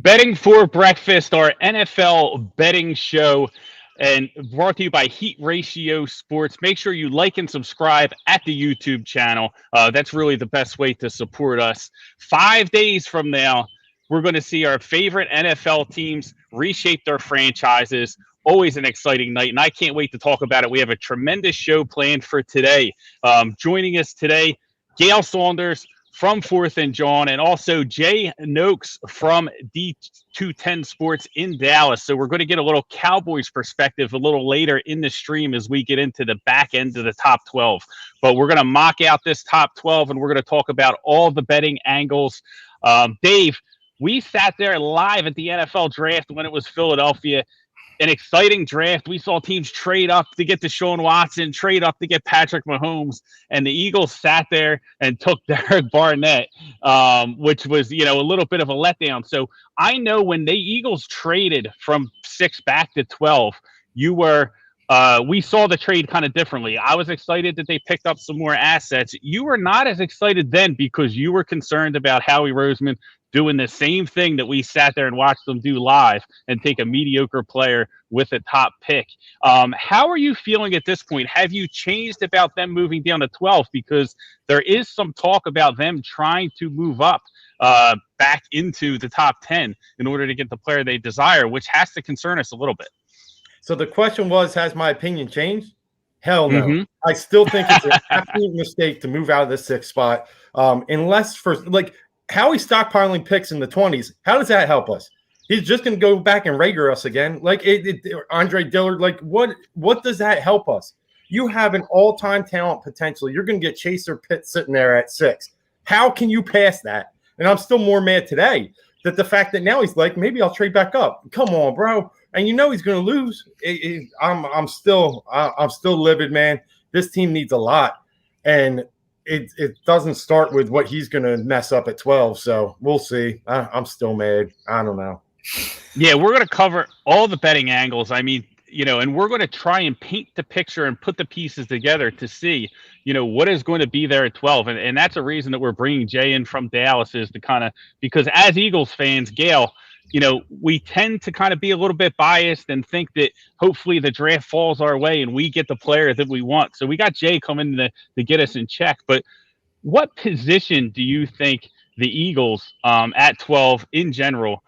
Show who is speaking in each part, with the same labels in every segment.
Speaker 1: Betting for Breakfast, our NFL betting show, and brought to you by Heat Ratio Sports. Make sure you like and subscribe at the YouTube channel. That's really the best way to support us. 5 days from now, we're going to see our favorite NFL teams reshape their franchises. Always an exciting night, and I can't wait to talk about it. We have a tremendous show planned for today. Joining us today, Gayle Saunders from 4th and Jawn, and also Jai Nokes from D210 Sports in Dallas. So we're going to get a little Cowboys perspective a little later in the stream as we get into the back end of the top 12. But we're going to mock out this top 12, and we're going to talk about all the betting angles. Dave, we sat there live at the NFL draft when it was Philadelphia. An exciting draft. We saw teams trade up to get Deshaun Watson, trade up to get Patrick Mahomes, and the Eagles sat there and took Derek Barnett, which was, a little bit of a letdown. So I know when the Eagles traded from 6 back to 12, we saw the trade kind of differently. I was excited that they picked up some more assets. You were not as excited then because you were concerned about Howie Roseman doing the same thing that we sat there and watched them do live and take a mediocre player with a top pick. How are you feeling at this point? Have you changed about them moving down to 12? Because there is some talk about them trying to move up back into the top 10 in order to get the player they desire, which has to concern us a little bit.
Speaker 2: So the question was, has my opinion changed? Hell no. Mm-hmm. I still think it's an absolute mistake to move out of the 6th spot. Unless Howie stockpiling picks in the 20s, how does that help us? He's just going to go back and Rager us again. Andre Dillard, what does that help us? You have an all-time talent potential. You're going to get Chaser Pitt sitting there at 6. How can you pass that? And I'm still more mad today that the fact that now he's like, maybe I'll trade back up. Come on, bro. And he's going to lose. I'm still livid, man. This team needs a lot. And it doesn't start with what he's going to mess up at 12. So we'll see. I'm still mad. I don't know.
Speaker 1: Yeah, we're going to cover all the betting angles. I mean, and we're going to try and paint the picture and put the pieces together to see, what is going to be there at 12. And that's a reason that we're bringing Jay in from Dallas is to kind of, because as Eagles fans, Gayle, we tend to kind of be a little bit biased and think that hopefully the draft falls our way and we get the player that we want. So we got Jay coming to get us in check. But what position do you think the Eagles at 12 in general,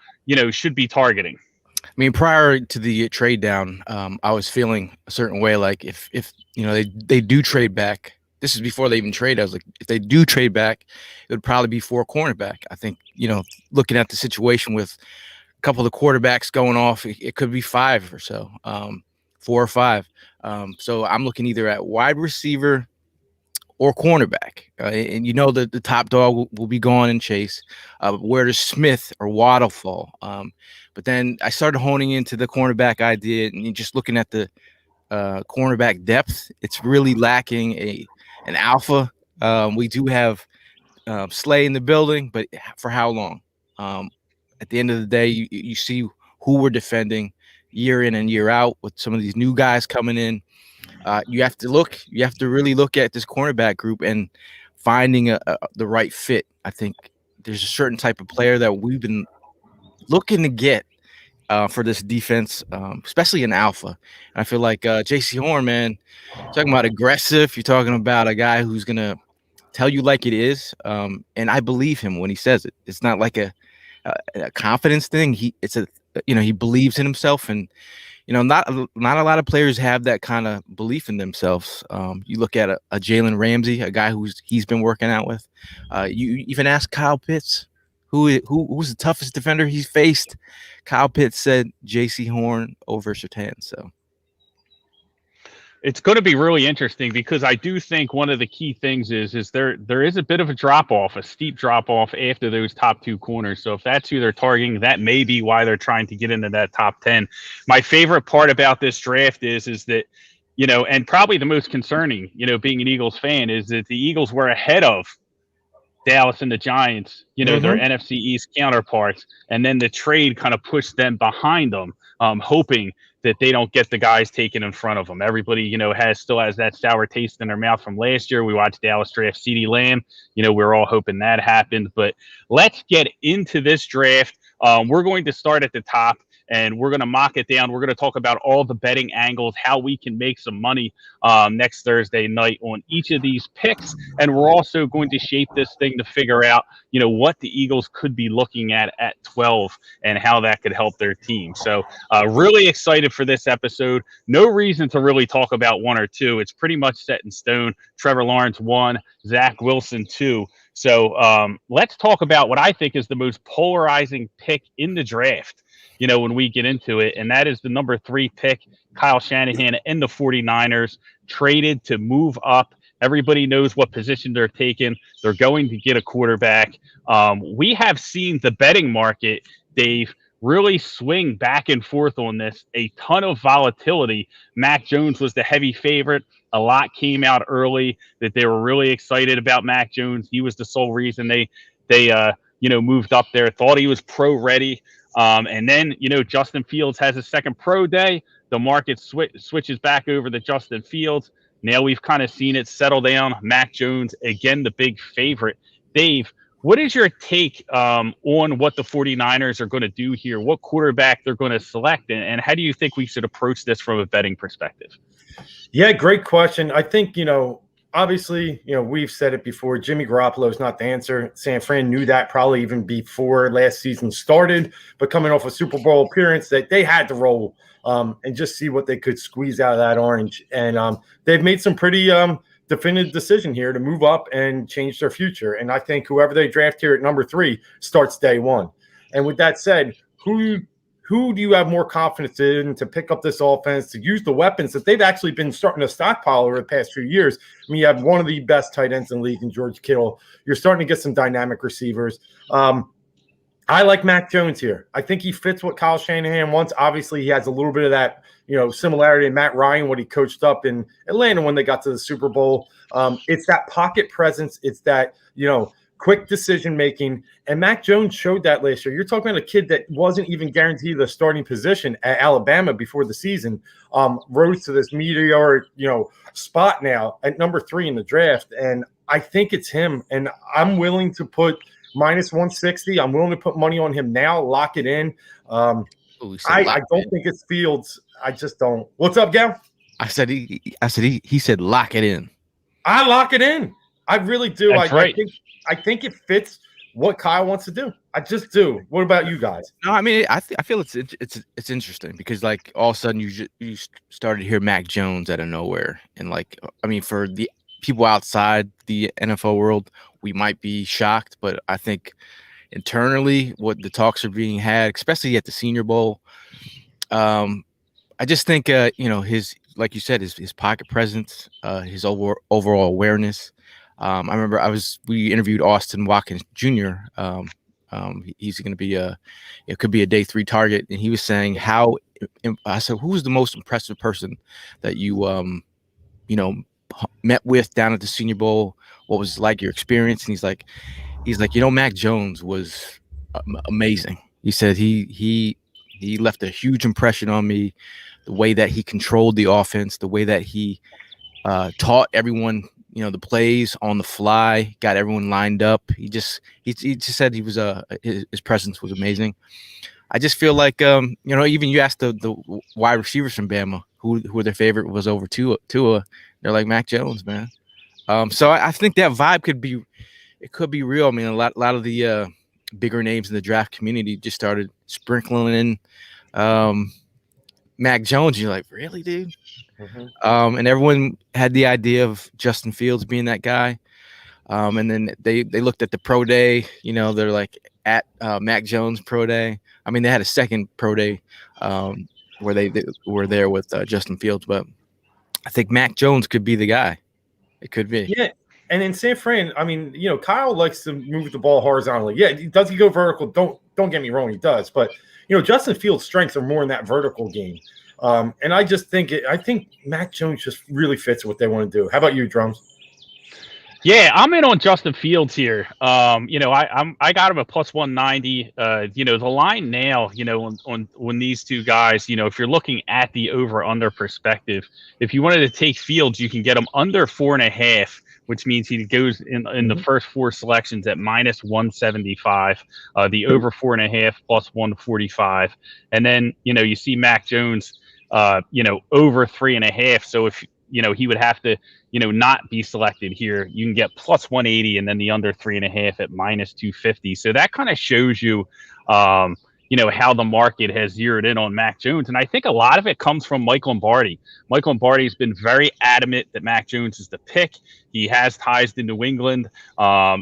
Speaker 1: should be targeting?
Speaker 3: I mean, prior to the trade down, I was feeling a certain way. Like if they do trade back, this is before they even trade. I was like, if they do trade back, it would probably be 4 cornerback. I think, looking at the situation with a couple of the quarterbacks going off, it could be 5 or so, 4 or 5. So I'm looking either at wide receiver or cornerback. And the top dog will be gone in Chase. Where does Smith or Waddle fall? But then I started honing into the cornerback idea and just looking at the cornerback depth. It's really lacking an alpha. We do have Slay in the building, but for how long? At the end of the day, you see who we're defending year in and year out with some of these new guys coming in. You have to really look at this cornerback group and finding the right fit. I think there's a certain type of player that we've been looking to get for this defense, especially in alpha. And I feel like J.C. Horn, man, talking about aggressive. You're talking about a guy who's going to tell you like it is. And I believe him when he says it. It's not like a confidence thing. He believes in himself, and not a lot of players have that kind of belief in themselves. You look at a Jalen Ramsey, a guy he's been working out with. You even ask Kyle Pitts, who was the toughest defender he's faced. Kyle Pitts said J.C. Horn over Surtain. So
Speaker 1: it's going to be really interesting because I do think one of the key things is there is a bit of a drop-off, a steep drop-off after those top 2 corners. So if that's who they're targeting, that may be why they're trying to get into that top 10. My favorite part about this draft is that, and probably the most concerning, being an Eagles fan, is that the Eagles were ahead of Dallas and the Giants, their NFC East counterparts, and then the trade kind of pushed them behind them, hoping that they don't get the guys taken in front of them. Everybody, still has that sour taste in their mouth from last year. We watched Dallas draft CeeDee Lamb. We're all hoping that happened. But let's get into this draft. we're going to start at the top. And we're going to mock it down. We're going to talk about all the betting angles, how we can make some money next Thursday night on each of these picks. And we're also going to shape this thing to figure out, what the Eagles could be looking at 12 and how that could help their team. So really excited for this episode. No reason to really talk about one or two. It's pretty much set in stone. Trevor Lawrence 1, Zach Wilson 2. So let's talk about what I think is the most polarizing pick in the draft, when we get into it, and that is the number 3 pick, Kyle Shanahan and the 49ers traded to move up. Everybody knows what position they're taking. They're going to get a quarterback. We have seen the betting market, Dave, really swing back and forth on this. A ton of volatility. Mac Jones was the heavy favorite. A lot came out early that they were really excited about Mac Jones. He was the sole reason they moved up there. Thought he was pro ready. And then, Justin Fields has a second pro day. The market switches back over to Justin Fields. Now we've kind of seen it settle down. Mac Jones, again, the big favorite. Dave, what is your take on what the 49ers are going to do here? What quarterback they're going to select? And how do you think we should approach this from a betting perspective?
Speaker 2: Yeah, great question. I think, obviously, we've said it before. Jimmy Garoppolo is not the answer. San Fran knew that probably even before last season started. But coming off a Super Bowl appearance, that they had to roll and just see what they could squeeze out of that orange. And they've made some pretty definitive decision here to move up and change their future. And I think whoever they draft here at number 3 starts day one. And with that said, who do you have more confidence in to pick up this offense, to use the weapons that they've actually been starting to stockpile over the past few years? I mean, you have one of the best tight ends in the league in George Kittle. You're starting to get some dynamic receivers. I like Mac Jones here. I think he fits what Kyle Shanahan wants. Obviously, he has a little bit of that, similarity to Matt Ryan, what he coached up in Atlanta when they got to the Super Bowl. It's that pocket presence. It's that, quick decision making, and Mac Jones showed that last year. You're talking about a kid that wasn't even guaranteed the starting position at Alabama before the season, rose to this meteoric, spot now at number 3 in the draft, and I think it's him. And I'm willing to put minus 160. I'm willing to put money on him now. Lock it in. I don't think it's Fields. I just don't. What's up, Gal?
Speaker 3: I said he said lock it in.
Speaker 2: I lock it in. I really do.
Speaker 1: That's right.
Speaker 2: I think it fits what Kyle wants to do. I just do. What about you guys?
Speaker 3: No, I mean, I feel it's interesting because like all of a sudden you started to hear Mac Jones out of nowhere, and for the people outside the NFL world, we might be shocked, but I think internally what the talks are being had, especially at the Senior Bowl, I just think his, like you said, his pocket presence, his overall awareness. I remember we interviewed Austin Watkins Jr. He's going to be it could be a day 3 target. And he was saying I said, who was the most impressive person that you, met with down at the Senior Bowl? What was like your experience? And he's like, Mac Jones was amazing. He said he left a huge impression on me, the way that he controlled the offense, the way that he taught everyone, the plays on the fly, got everyone lined up. He just said he was his presence was amazing. I just feel like even you asked the wide receivers from Bama who their favorite was over Tua. They're like Mac Jones, man. So I think that vibe could be real. I mean, a lot of the bigger names in the draft community just started sprinkling in Mac Jones. You're like, really, dude? Mm-hmm. And everyone had the idea of Justin Fields being that guy. And then they looked at the pro day, they're like at Mac Jones pro day. I mean, they had a second pro day where they were there with Justin Fields, but I think Mac Jones could be the guy. It could be. Yeah.
Speaker 2: And in San Fran, I mean, Kyle likes to move the ball horizontally. Yeah. Does he go vertical? Don't get me wrong. He does. But, Justin Fields' strengths are more in that vertical game. And I just think I think Mac Jones just really fits what they want to do. How about you, Drums?
Speaker 1: Yeah, I'm in on Justin Fields here. I got him at plus 190. The line now, on these two guys, if you're looking at the over under perspective, if you wanted to take Fields, you can get him under 4.5 which means he goes in the first 4 selections at minus 175, the over 4.5 plus 145. And then, you see Mac Jones, over 3.5. So if, he would have to, not be selected here, you can get plus 180 and then the under 3.5 at minus 250. So that kind of shows you, how the market has zeroed in on Mac Jones. And I think a lot of it comes from Mike Lombardi. Mike Lombardi has been very adamant that Mac Jones is the pick. He has ties to New England.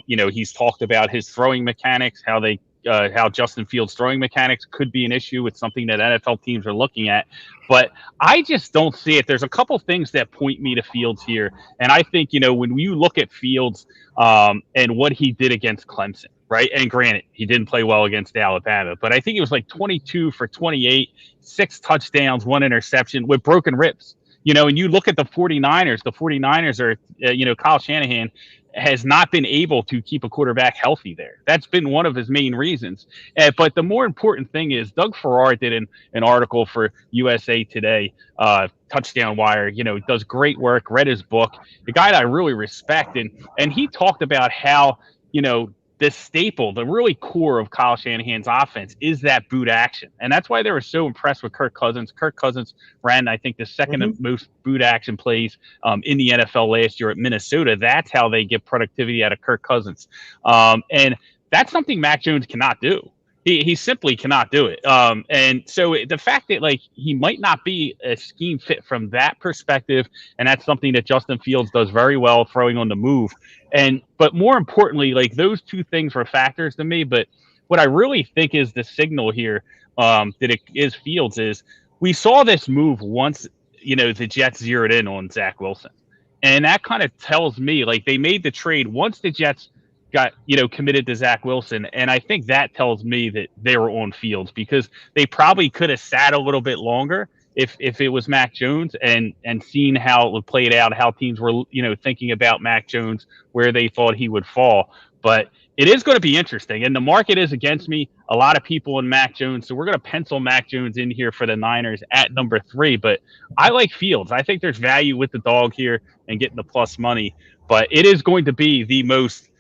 Speaker 1: He's talked about his throwing mechanics, how Justin Fields' throwing mechanics could be an issue. It's something that NFL teams are looking at. But I just don't see it. There's a couple things that point me to Fields here. And I think, when you look at Fields and what he did against Clemson, right? And granted, he didn't play well against Alabama, but I think it was like 22 for 28, 6 touchdowns, 1 interception with broken ribs. And you look at the 49ers are, Kyle Shanahan has not been able to keep a quarterback healthy there. That's been one of his main reasons. But the more important thing is Doug Farrar did an article for USA Today, Touchdown Wire, does great work, read his book, the guy that I really respect. And he talked about how, the staple, the really core of Kyle Shanahan's offense is that boot action. And that's why they were so impressed with Kirk Cousins. Kirk Cousins ran, I think, the second most boot action plays in the NFL last year at Minnesota. That's how they get productivity out of Kirk Cousins. And that's something Mac Jones cannot do. He simply cannot do it. And so the fact that he might not be a scheme fit from that perspective, and that's something that Justin Fields does very well, throwing on the move. But more importantly, those two things were factors to me. But what I really think is the signal here that it is Fields is we saw this move once, the Jets zeroed in on Zach Wilson. And that kind of tells me they made the trade once the Jets got committed to Zach Wilson, and I think that tells me that they were on Fields because they probably could have sat a little bit longer if it was Mac Jones and seen how it played out, how teams were thinking about Mac Jones, where they thought he would fall. But it is going to be interesting, and the market is against me. A lot of people in Mac Jones, so we're going to pencil Mac Jones in here for the Niners at number 3. But I like Fields. I think there's value with the dog here and getting the plus money. But it is going to be the most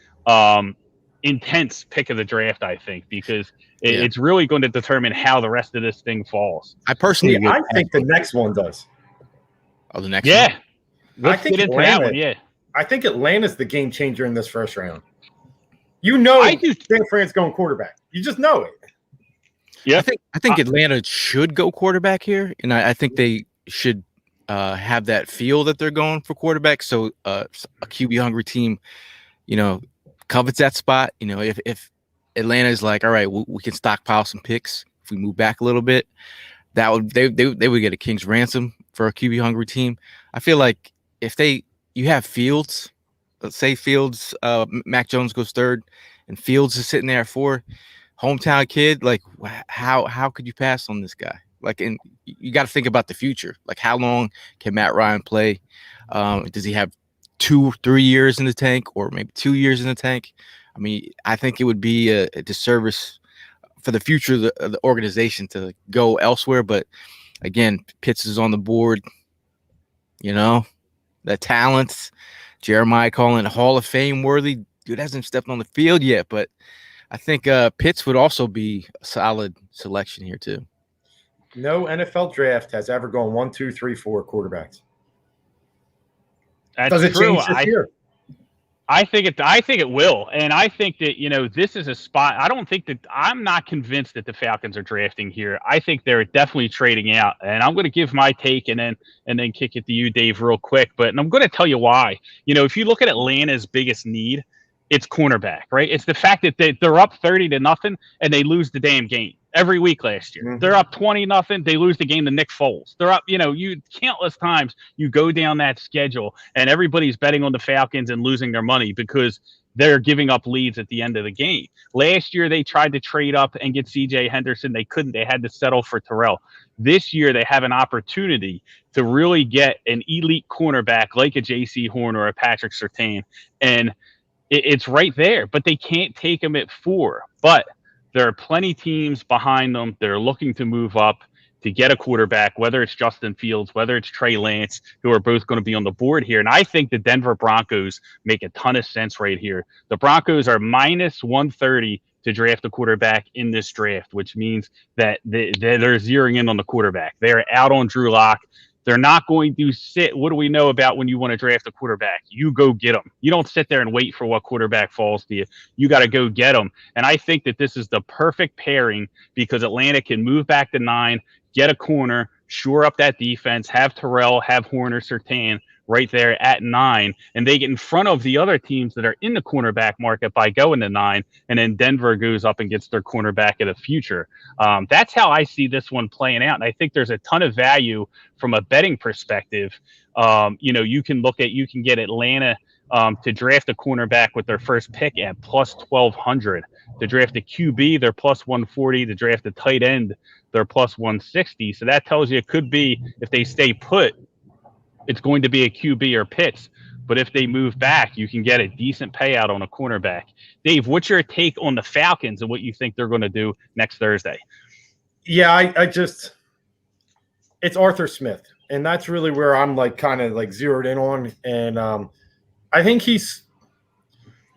Speaker 1: intense pick of the draft, I think, because it's really going to determine how the rest of this thing falls.
Speaker 2: I personally, I think the next one does.
Speaker 3: Oh, the next one?
Speaker 1: Let's get into that one.
Speaker 2: I think Atlanta's the game changer in this first round. San Fran's going quarterback. You just know it.
Speaker 3: Yeah, I think Atlanta should go quarterback here, and I think they should have that feel that they're going for quarterback. So a QB hungry team, covets that spot. If Atlanta is like, all right, we can stockpile some picks if we move back a little bit, that would they would get a king's ransom for a QB hungry team. I feel like if you have Fields, let's say Fields, Mac Jones goes 3rd, and Fields is sitting there at 4, hometown kid, how could you pass on this guy? And you got to think about the future. How long can Matt Ryan play? Does he have 2-3 years in the tank, or maybe 2 years in the tank? I mean, I think it would be a disservice for the future of the organization to go elsewhere. But again, Pitts is on the board. The talents, Jeremiah calling it Hall of Fame worthy. Dude hasn't stepped on the field yet, but I think Pitts would also be a solid selection here too.
Speaker 2: No NFL draft has ever gone 1, 2, 3, 4 quarterbacks.
Speaker 1: That's
Speaker 2: Does it
Speaker 1: true.
Speaker 2: change this year?
Speaker 1: I think it will. And I think that, this is a spot. I'm not convinced that the Falcons are drafting here. I think they're definitely trading out. And I'm going to give my take and then kick it to you, Dave, real quick. But I'm going to tell you why. If you look at Atlanta's biggest need, it's cornerback, right? It's the fact that they're up 30-0 and they lose the damn game every week last year. Mm-hmm. They're up 20-0. They lose the game to Nick Foles. They're up, you countless times you go down that schedule and everybody's betting on the Falcons and losing their money because they're giving up leads at the end of the game. Last year, they tried to trade up and get C.J. Henderson. They couldn't. They had to settle for Terrell. This year, they have an opportunity to really get an elite cornerback like a J.C. Horn or a Patrick Surtain. And it's right there, but they can't take him at 4. But there are plenty teams behind them. They're looking to move up. to get a quarterback, whether it's Justin Fields, whether it's Trey Lance, who are both going to be on the board here. And I think the Denver Broncos make a ton of sense right here. The Broncos are minus 130 to draft a quarterback in this draft, which means that they're zeroing in on the quarterback. They're out on Drew Lock. They're not going to sit. What do we know about when you want to draft a quarterback? You go get them. You don't sit there and wait for what quarterback falls to you. You got to go get them. And I think that this is the perfect pairing because Atlanta can move back to 9, get a corner, shore up that defense, have Terrell, have Horner, Surtain right there at 9, and they get in front of the other teams that are in the cornerback market by going to 9, and then Denver goes up and gets their cornerback in the future. That's how I see this one playing out, and I think there's a ton of value from a betting perspective. You can get Atlanta to draft a cornerback with their first pick at plus 1,200. To draft a QB, they're plus 140. To draft a tight end, they're plus 160. So that tells you it could be, if they stay put, it's going to be a QB or Pitts. But if they move back, you can get a decent payout on a cornerback. Dave, what's your take on the Falcons and what you think they're going to do next Thursday?
Speaker 2: Yeah, it's Arthur Smith. And that's really where I'm kind of zeroed in on. And I think he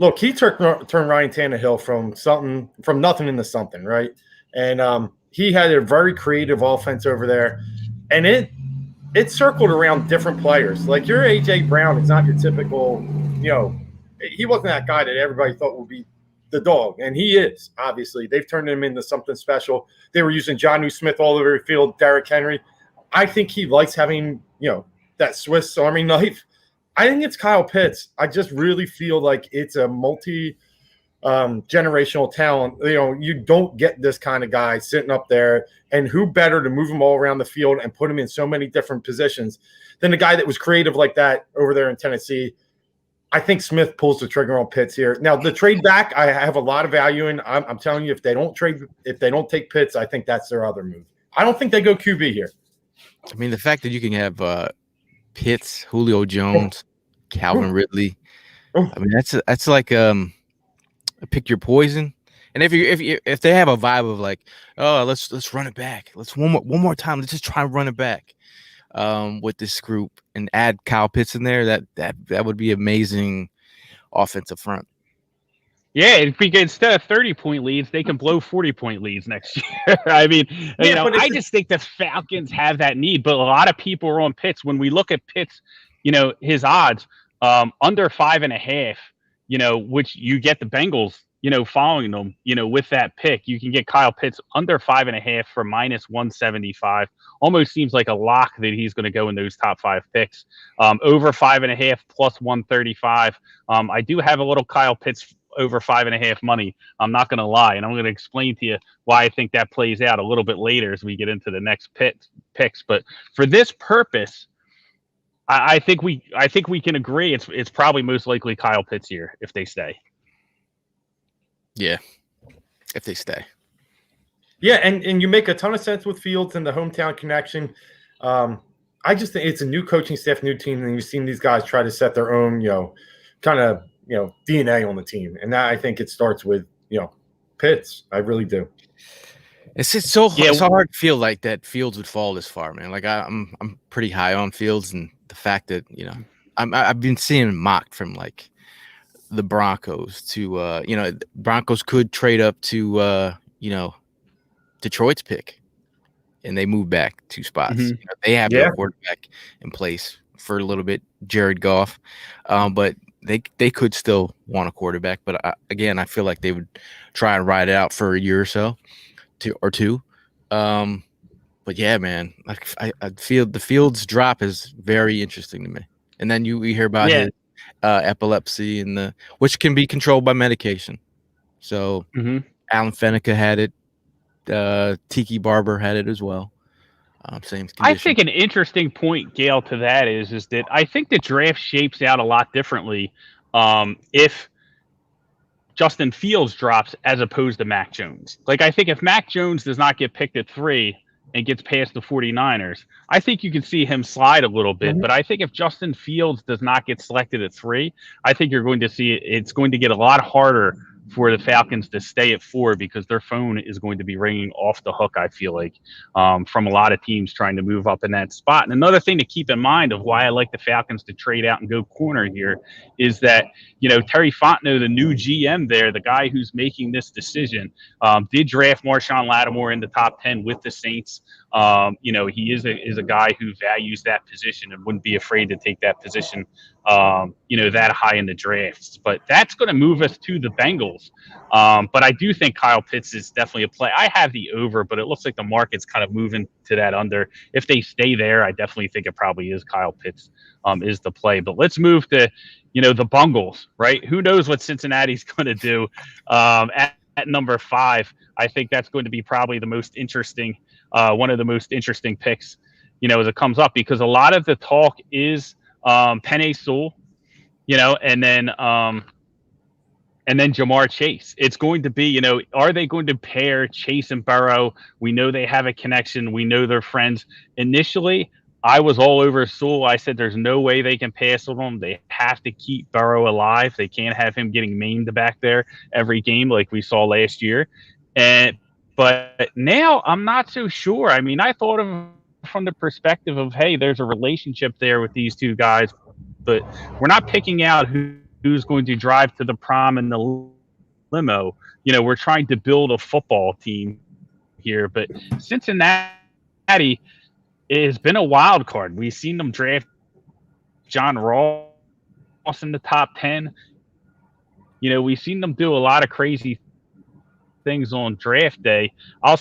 Speaker 2: turned Ryan Tannehill from nothing into something, right? And he had a very creative offense over there. And it circled around different players. Like your A.J. Brown is not your typical, he wasn't that guy that everybody thought would be the dog. And he is, obviously. They've turned him into something special. They were using Jonnu Smith all over the field, Derrick Henry. I think he likes having, that Swiss Army knife. I think it's Kyle Pitts. I just really feel like it's a generational talent. You don't get this kind of guy sitting up there, and who better to move him all around the field and put him in so many different positions than the guy that was creative like that over there in Tennessee. I think Smith pulls the trigger on Pitts here. Now the trade back, I have a lot of value in. I'm telling you, if they don't take Pitts, I think that's their other move. I don't think they go QB here.
Speaker 3: I mean, the fact that you can have Pitts, Julio Jones, Calvin Ridley. I mean, that's like pick your poison. And if they have a vibe of let's run it back, let's one more time, let's just try and run it back with this group and add Kyle Pitts in there, that would be amazing offensive front.
Speaker 1: Yeah, if we get, instead of 30-point leads, they can blow 40-point leads next year. I mean, I just think the Falcons have that need, but a lot of people are on Pitts. When we look at Pitts, his odds under 5.5, which you get the Bengals, following them, with that pick, you can get Kyle Pitts under 5.5 for minus 175. Almost seems like a lock that he's going to go in those top 5 picks. Over 5.5 plus 135. I do have a little Kyle Pitts over 5.5 money. I'm not going to lie, and I'm going to explain to you why I think that plays out a little bit later as we get into the next picks. But for this purpose, I think we can agree it's probably most likely Kyle Pitts here if they stay.
Speaker 3: Yeah, if they stay.
Speaker 2: Yeah, and you make a ton of sense with Fields and the hometown connection. I just think it's a new coaching staff, new team, and you've seen these guys try to set their own, kind of, DNA on the team. And that, I think it starts with, Pitts. I really do.
Speaker 3: It's so hard to feel like that Fields would fall this far, man. Like I'm pretty high on Fields, and the fact that, I've been seeing him mocked from the Broncos to Broncos could trade up to Detroit's pick, and they move back 2 spots.
Speaker 1: Mm-hmm.
Speaker 3: They have their quarterback in place for a little bit, Jared Goff, but they could still want a quarterback. But again, I feel like they would try and ride it out for a year or so, two. But yeah, man, I feel the Fields drop is very interesting to me. And then we hear about his epilepsy and which can be controlled by medication. So Alan Fenica had it. Tiki Barber had it as well. Same condition.
Speaker 1: I think an interesting point, Gayle, to that is that I think the draft shapes out a lot differently if Justin Fields drops as opposed to Mac Jones. I think if Mac Jones does not get picked at 3 and gets past the 49ers, I think you can see him slide a little bit. But I think if Justin Fields does not get selected at 3, I think you're going to see it's going to get a lot harder for the Falcons to stay at 4 because their phone is going to be ringing off the hook, I feel like, from a lot of teams trying to move up in that spot. And another thing to keep in mind of why I like the Falcons to trade out and go corner here is that, Terry Fontenot, the new GM there, the guy who's making this decision, did draft Marshawn Lattimore in the top 10 with the Saints. He is a guy who values that position and wouldn't be afraid to take that position, that high in the drafts. But that's going to move us to the Bengals. But I do think Kyle Pitts is definitely a play. I have the over, but it looks like the market's kind of moving to that under. If they stay there, I definitely think it probably is Kyle Pitts is the play. But let's move to, the Bungles, right? Who knows what Cincinnati's going to do at number 5. I think that's going to be probably the most interesting, one of the most interesting picks, as it comes up, because a lot of the talk is Penei Sewell, and then Jamar Chase. It's going to be, are they going to pair Chase and Burrow? We know they have a connection. We know they're friends. Initially, I was all over Sewell. I said there's no way they can pass with him. They have to keep Burrow alive. They can't have him getting maimed back there every game like we saw last year. But now I'm not so sure. I mean, I thought of from the perspective of, hey, there's a relationship there with these two guys, but we're not picking out who's going to drive to the prom in the limo. We're trying to build a football team here, but Cincinnati has been a wild card. We've seen them draft John Ross in the top 10. We've seen them do a lot of crazy things on draft day. I'll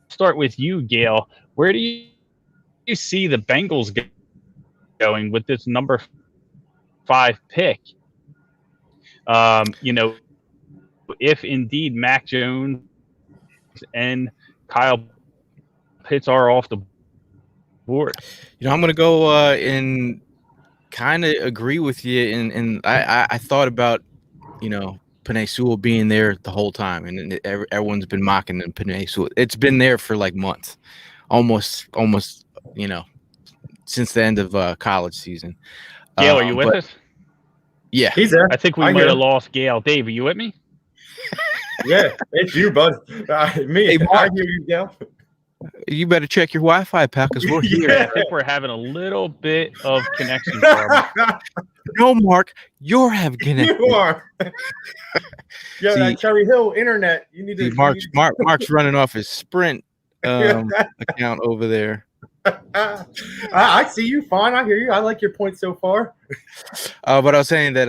Speaker 1: start with you, Gayle. Where do you see the Bengals going with this number 5 pick? If indeed Mac Jones and Kyle Pitts are off the board.
Speaker 3: I'm going to go and kind of agree with you. And I thought about, Penei Sewell being there the whole time, and everyone's been mocking them. Penei Sewell, it's been there for like months, almost, since the end of college season.
Speaker 1: Gayle, are you with us?
Speaker 3: Yeah,
Speaker 2: he's there.
Speaker 1: I think we might have lost Gayle. Dave, are you with me?
Speaker 2: Yeah, it's you, bud. Me.
Speaker 3: Hey,
Speaker 2: I hear you, Gayle.
Speaker 3: You better check your Wi-Fi, pal, because we're here.
Speaker 1: I think we're having a little bit of connection problem.
Speaker 3: No, Mark, you're having connection.
Speaker 2: You are. Yeah, that Cherry Hill internet. You need to.
Speaker 3: Mark's running off his Sprint account over there.
Speaker 2: I see you. Fine, I hear you. I like your point so far.
Speaker 3: But I was saying that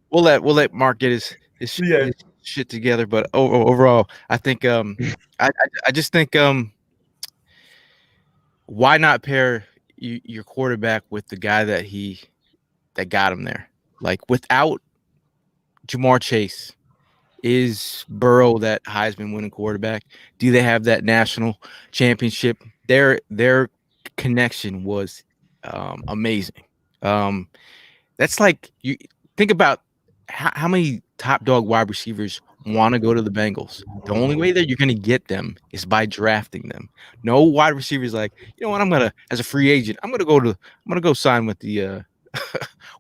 Speaker 3: we'll let Mark get his shit together. But overall, I think I just think why not pair your quarterback with the guy that got him there? Like, without Jamar Chase, is Burrow that Heisman winning quarterback? Do they have that national championship? Their connection was amazing. That's like, you think about how many top dog wide receivers want to go to the Bengals. The only way that you're going to get them is by drafting them. No wide receivers like, you know what, I'm gonna, as a free agent, I'm gonna go sign with the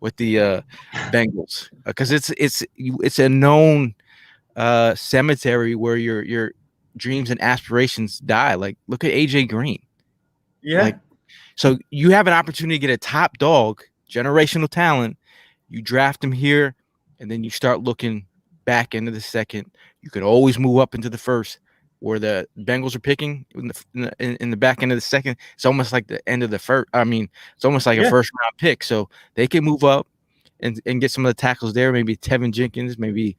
Speaker 3: with the Bengals, because it's a known cemetery where your dreams and aspirations die. Like, look at AJ Green.
Speaker 2: Yeah.
Speaker 3: Like, so you have an opportunity to get a top dog, generational talent. You draft him here, and then you start looking back into the second. You can always move up into the first, where the Bengals are picking in the back end of the second. It's almost like the end of the first. I mean, it's almost like a first round pick. So they can move up and get some of the tackles there. Maybe Tevin Jenkins, maybe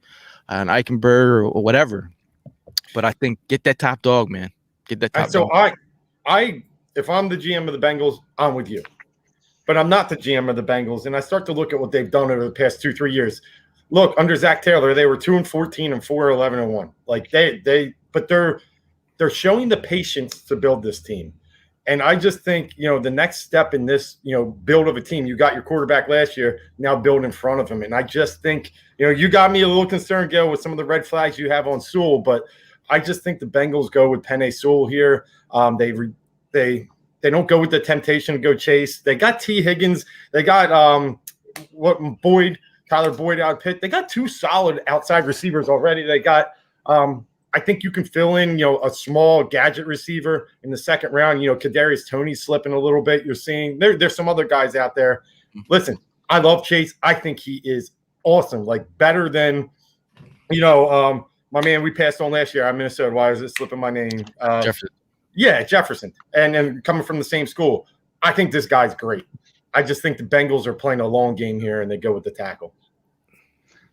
Speaker 3: an Eichenberg or whatever. But I think get that top dog, man. Get that top dog.
Speaker 2: So if I'm the GM of the Bengals, I'm with you. But I'm not the GM of the Bengals, and I start to look at what they've done over the past 2-3 years. Look, under Zach Taylor, they were 2-14 and 4-11-1. Like but they're showing the patience to build this team. And I just think, the next step in this, build of a team, you got your quarterback last year, now build in front of him. And I just think, you got me a little concerned, Gayle, with some of the red flags you have on Sewell, but I just think the Bengals go with Penei Sewell here. They don't go with the temptation to go Chase. They got T. Higgins. They got Boyd. Tyler Boyd out of Pitt. They got 2 solid outside receivers already. They got I think you can fill in, a small gadget receiver in the second round. Kadarius Toney's slipping a little bit. You're seeing there's some other guys out there. Listen, I love Chase. I think he is awesome, like better than, my man we passed on last year out of Minnesota. Why is it slipping my name?
Speaker 3: Jefferson.
Speaker 2: Yeah, Jefferson. And coming from the same school, I think this guy's great. I just think the Bengals are playing a long game here, and they go with the tackle.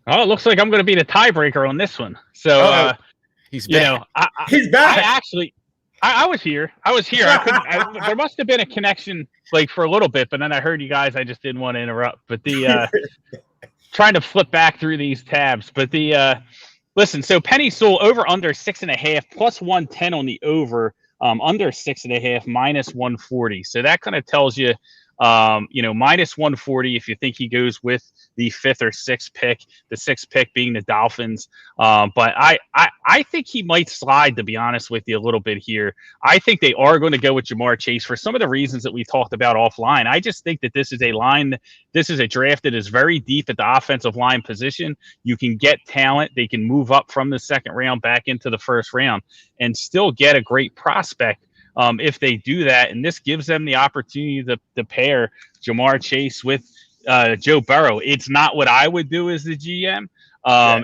Speaker 1: Oh, it looks like I'm going to be the tiebreaker on this one. So,
Speaker 3: he's back.
Speaker 2: He's back.
Speaker 1: I was here. There must have been a connection like for a little bit, but then I heard you guys. I just didn't want to interrupt. But trying to flip back through these tabs. But listen. So Penny Sewell over under 6.5 plus 110 on the over. Under 6.5 minus 140. So that kind of tells you. Minus 140 if you think he goes with the 5th or 6th pick, the 6th pick being the Dolphins. But I think he might slide, to be honest with you, a little bit here. I think they are going to go with Ja'Marr Chase for some of the reasons that we talked about offline. I just think that this is a draft that is very deep at the offensive line position. You can get talent. They can move up from the second round back into the first round and still get a great prospect. If they do that, and this gives them the opportunity to pair Ja'Marr Chase with Joe Burrow. It's not what I would do as the GM.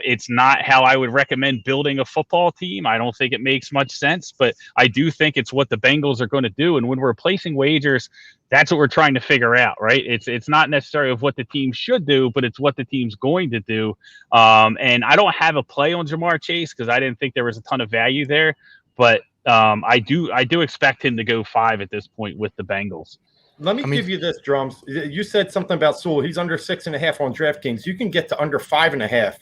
Speaker 1: It's not how I would recommend building a football team. I don't think it makes much sense, but I do think it's what the Bengals are going to do. And when we're placing wagers, that's what we're trying to figure out, right? It's not necessarily of what the team should do, but it's what the team's going to do. And I don't have a play on Ja'Marr Chase because I didn't think there was a ton of value there, but I do expect him to go 5 at this point with the Bengals.
Speaker 2: Let me give you this, Drums. You said something about Sewell. He's under 6.5 on DraftKings. You can get to under 5.5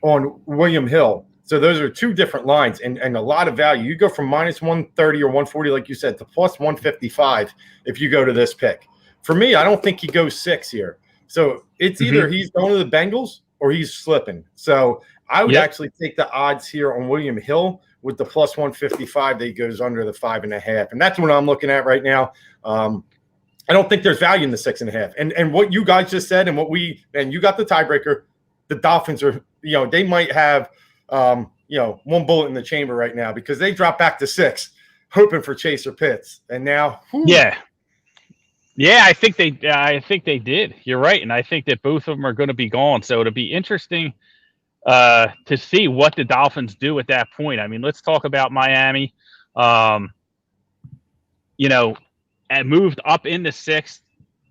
Speaker 2: on William Hill. So those are 2 different lines and a lot of value. You go from minus 130 or 140, like you said, to plus 155 if you go to this pick. For me, I don't think he goes 6 here. So it's either he's going to the Bengals or he's slipping. So I would actually take the odds here on William Hill with the plus 155 that he goes under the 5.5. And that's what I'm looking at right now. I don't think there's value in the 6.5. And what you guys just said and you got the tiebreaker, the Dolphins are, they might have, one bullet in the chamber right now because they dropped back to 6, hoping for Chase or Pitts. And now,
Speaker 1: Yeah, I think they did. You're right. And I think that both of them are going to be gone. So it'll be interesting to see what the Dolphins do at that point. I mean, let's talk about Miami. And moved up in the 6th,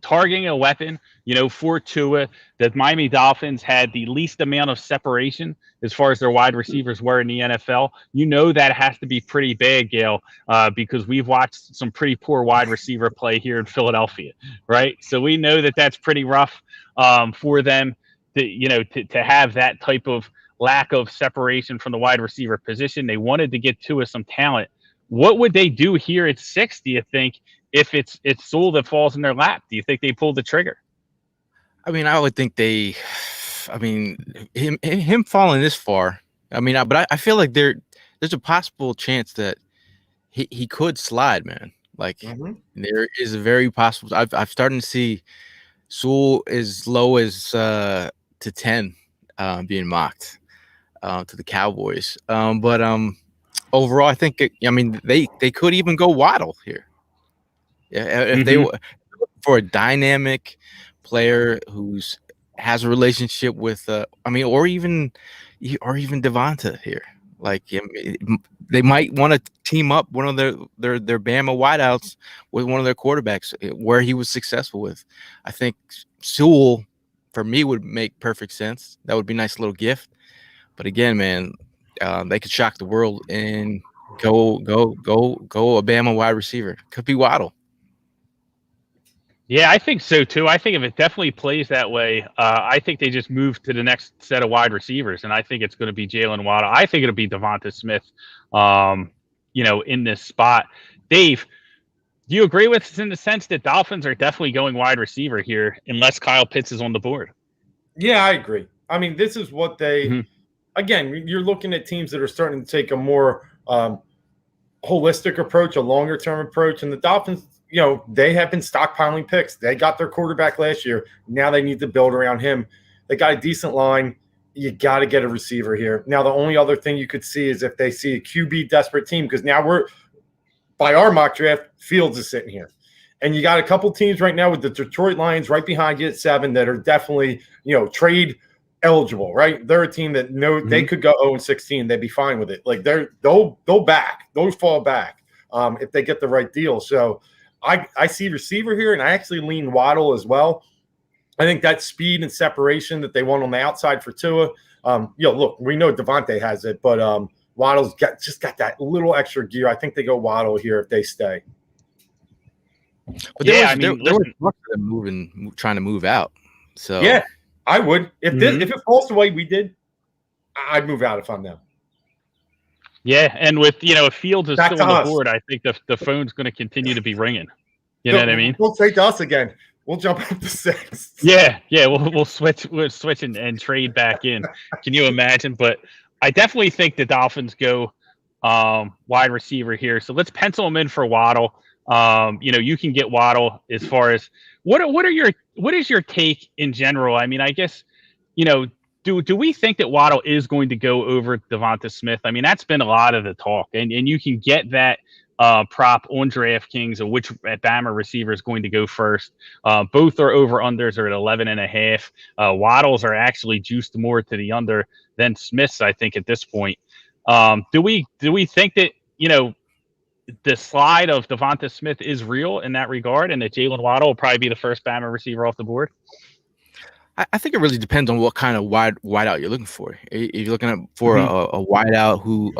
Speaker 1: targeting a weapon, for Tua. The Miami Dolphins had the least amount of separation as far as their wide receivers were in the NFL. That has to be pretty bad, Gayle, because we've watched some pretty poor wide receiver play here in Philadelphia, right? So we know that that's pretty rough for them to have that type of lack of separation from the wide receiver position. They wanted to get Tua some talent. What would they do here at 6, do you think, if it's Sewell that falls in their lap? Do you think they pull the trigger?
Speaker 3: I mean, I would think him falling this far. But I feel like there's a possible chance that he could slide, man. Like there is a very possible. I've started to see Sewell as low as to 10 being mocked to the Cowboys. But overall, I think they could even go Waddle here. Yeah, if they were for a dynamic player who's has a relationship with, or even Devonta here. Like they might want to team up one of their Bama wideouts with one of their quarterbacks where he was successful with. I think Sewell for me would make perfect sense. That would be a nice little gift. But again, man, they could shock the world and go a Bama wide receiver. Could be Waddle.
Speaker 1: Yeah, I think so too. I think if it definitely plays that way, I think they just move to the next set of wide receivers, and I think it's going to be Jalen Waddle. I think it'll be Devonta Smith, in this spot. Dave, do you agree with us in the sense that Dolphins are definitely going wide receiver here unless Kyle Pitts is on the board?
Speaker 2: Yeah, I agree. I mean, this is what they again, you're looking at teams that are starting to take a more holistic approach, a longer-term approach, and the Dolphins – they have been stockpiling picks. They got their quarterback last year. Now they need to build around him. They got a decent line. You got to get a receiver here. Now, the only other thing you could see is if they see a QB desperate team, because now by our mock draft, Fields is sitting here. And you got a couple teams right now with the Detroit Lions right behind you at 7 that are definitely, trade eligible, right? They're a team that they could go 0-16. They'd be fine with it. Like they'll fall back if they get the right deal. So I see receiver here, and I actually lean Waddle as well. I think that speed and separation that they want on the outside for Tua. Look, we know Devontae has it, but Waddle's got that little extra gear. I think they go Waddle here if they stay.
Speaker 3: But there was talk of them trying to move out. So
Speaker 2: yeah, I would if if it falls the way we did, I'd move out if I'm them.
Speaker 1: Yeah, and with if Fields is still on the board, I think the phone's going to continue to be ringing. You know what I mean?
Speaker 2: We'll trade to us again. We'll jump up to 6.
Speaker 1: Yeah, we'll switch and trade back in. Can you imagine? But I definitely think the Dolphins go wide receiver here. So let's pencil them in for Waddle. You can get Waddle as far as what is your take in general? I mean, I guess, do we think that Waddle is going to go over Devonta Smith? I mean, that's been a lot of the talk, and you can get that prop on DraftKings of which Bama receiver is going to go first. Both are over unders are at 11.5. Waddles are actually juiced more to the under than Smith's, I think, at this point. Do we think that, the slide of Devonta Smith is real in that regard, and that Jalen Waddle will probably be the first Bama receiver off the board?
Speaker 3: I think it really depends on what kind of wideout you're looking for. If you're looking for a wideout who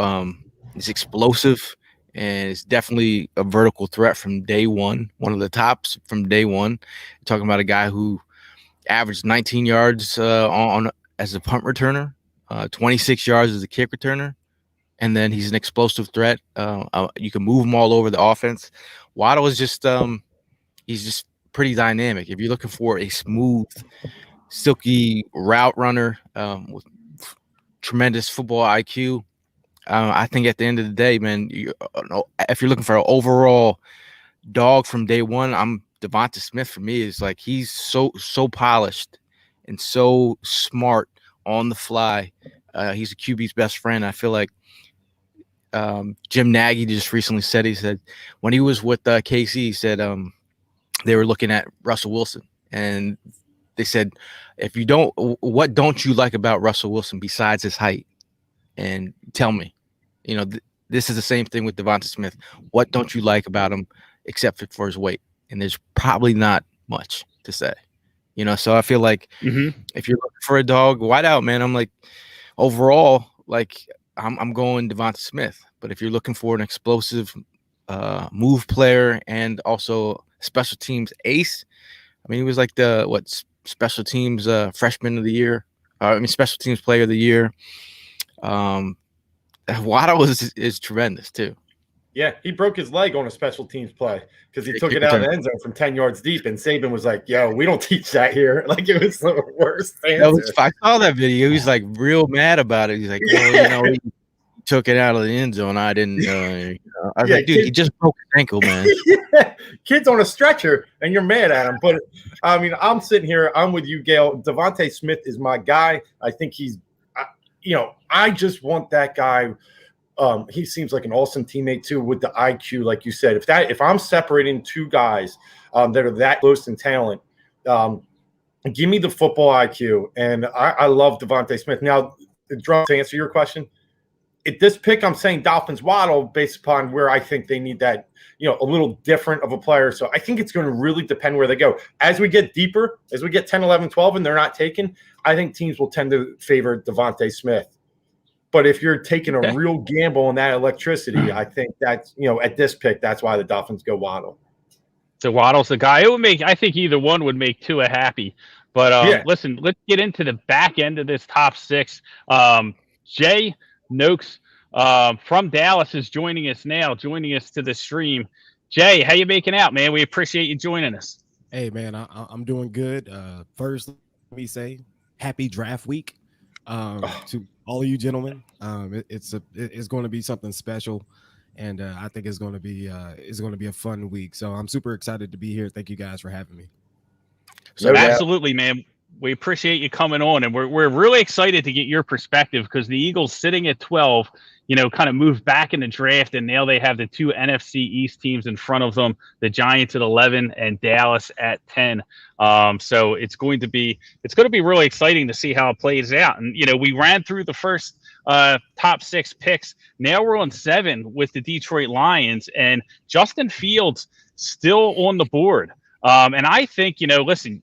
Speaker 3: is explosive and is definitely a vertical threat from day one of the tops from day one. You're talking about a guy who averaged 19 yards on as a punt returner, 26 yards as a kick returner. And then he's an explosive threat. You can move him all over the offense. Waddle is just he's just pretty dynamic. If you're looking for a smooth, silky route runner with tremendous football IQ, I think at the end of the day, man, if you're looking for an overall dog from day one, Devonta Smith for me is like he's so polished and so smart on the fly. He's a QB's best friend. I feel like Jim Nagy just recently said, he said when he was with KC, he said they were looking at Russell Wilson, and they said, what don't you like about Russell Wilson besides his height? And tell me, this is the same thing with Devonta Smith. What don't you like about him except for his weight? And there's probably not much to say, so I feel like if you're looking for a dog wide out, man, I'm like overall, like I'm going Devonta Smith. But if you're looking for an explosive move player and also special teams ace, I mean, he was like special teams freshman of the year. Special teams player of the year. Waddle is tremendous too.
Speaker 2: Yeah, he broke his leg on a special teams play because he took it out of the end zone from 10 yards deep, and Saban was like, "Yo, we don't teach that here." Like it was the worst answer.
Speaker 3: I saw that video. He was like real mad about it. He's like, "Well, he took it out of the end zone. I didn't." I was like, "Dude, he just broke his ankle, man."
Speaker 2: Yeah. Kid's on a stretcher, and you're mad at him. But I mean, I'm sitting here. I'm with you, Gayle. Devonta Smith is my guy. I think he's, I just want that guy. He seems like an awesome teammate too, with the IQ, like you said. If I'm separating two guys that are that close in talent, give me the football IQ, and I love Devonta Smith. Now, to answer your question, at this pick, I'm saying Dolphins Waddle based upon where I think they need that, a little different of a player. So I think it's going to really depend where they go. As we get deeper, as we get 10, 11, 12, and they're not taken, I think teams will tend to favor Devonta Smith. But if you're taking a real gamble on that electricity, I think that's, at this pick, that's why the Dolphins go Waddle.
Speaker 1: So Waddle's the guy. I think either one would make Tua happy. But listen, let's get into the back end of this top 6. Jai Nokes from Dallas is joining us to the stream. Jay, how you making out, man? We appreciate you joining us.
Speaker 4: Hey, man, I'm doing good. First, let me say happy draft week to all of you gentlemen. It's going to be something special, and I think it's going to be a fun week. So I'm super excited to be here. Thank you guys for having me.
Speaker 1: So absolutely, man. We appreciate you coming on, and we're really excited to get your perspective because the Eagles sitting at 12, kind of moved back in the draft, and now they have the two NFC East teams in front of them, the Giants at 11 and Dallas at 10. So it's going to be really exciting to see how it plays out. And we ran through the first top 6 picks. Now we're on 7 with the Detroit Lions, and Justin Fields still on the board. And I think, listen,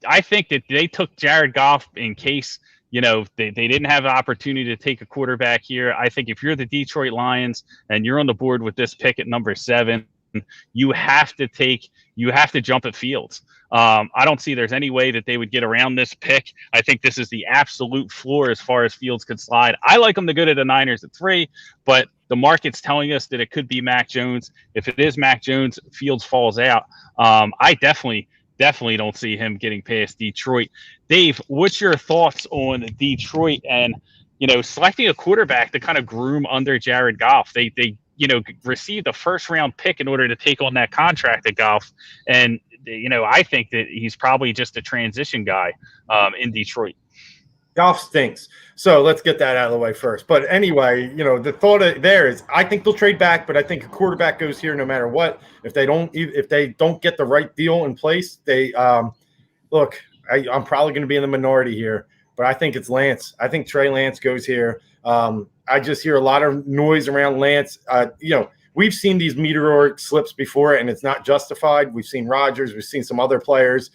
Speaker 1: I think that they took Jared Goff in case, they didn't have an opportunity to take a quarterback here. I think if you're the Detroit Lions and you're on the board with this pick at number 7, you have to jump at Fields. I don't see there's any way that they would get around this pick. I think this is the absolute floor as far as Fields could slide. I like them to go to the Niners at 3, but the market's telling us that it could be Mac Jones. If it is Mac Jones, Fields falls out. I definitely don't see him getting past Detroit. Dave, what's your thoughts on Detroit and, selecting a quarterback to kind of groom under Jared Goff? They received a first-round pick in order to take on that contract at Goff. And, I think that he's probably just a transition guy in Detroit.
Speaker 2: Goff stinks. So let's get that out of the way first. But anyway, the thought there is I think they'll trade back, but I think a quarterback goes here no matter what. If they don't get the right deal in place, they look, I'm probably going to be in the minority here, but I think it's Lance. I think Trey Lance goes here. I just hear a lot of noise around Lance. We've seen these meteoric slips before, and it's not justified. We've seen Rodgers. We've seen some other players.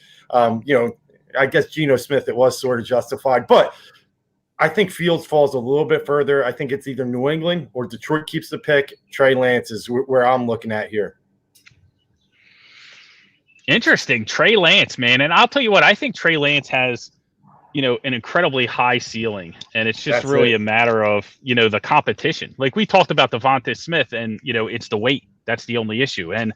Speaker 2: I guess Geno Smith, it was sort of justified. But I think Fields falls a little bit further. I think it's either New England or Detroit keeps the pick. Trey Lance is where I'm looking at here.
Speaker 1: Interesting. Trey Lance, man. And I'll tell you what, I think Trey Lance has, an incredibly high ceiling. And it's just really a matter of, the competition. Like we talked about Devonta Smith and, it's the weight. That's the only issue. And,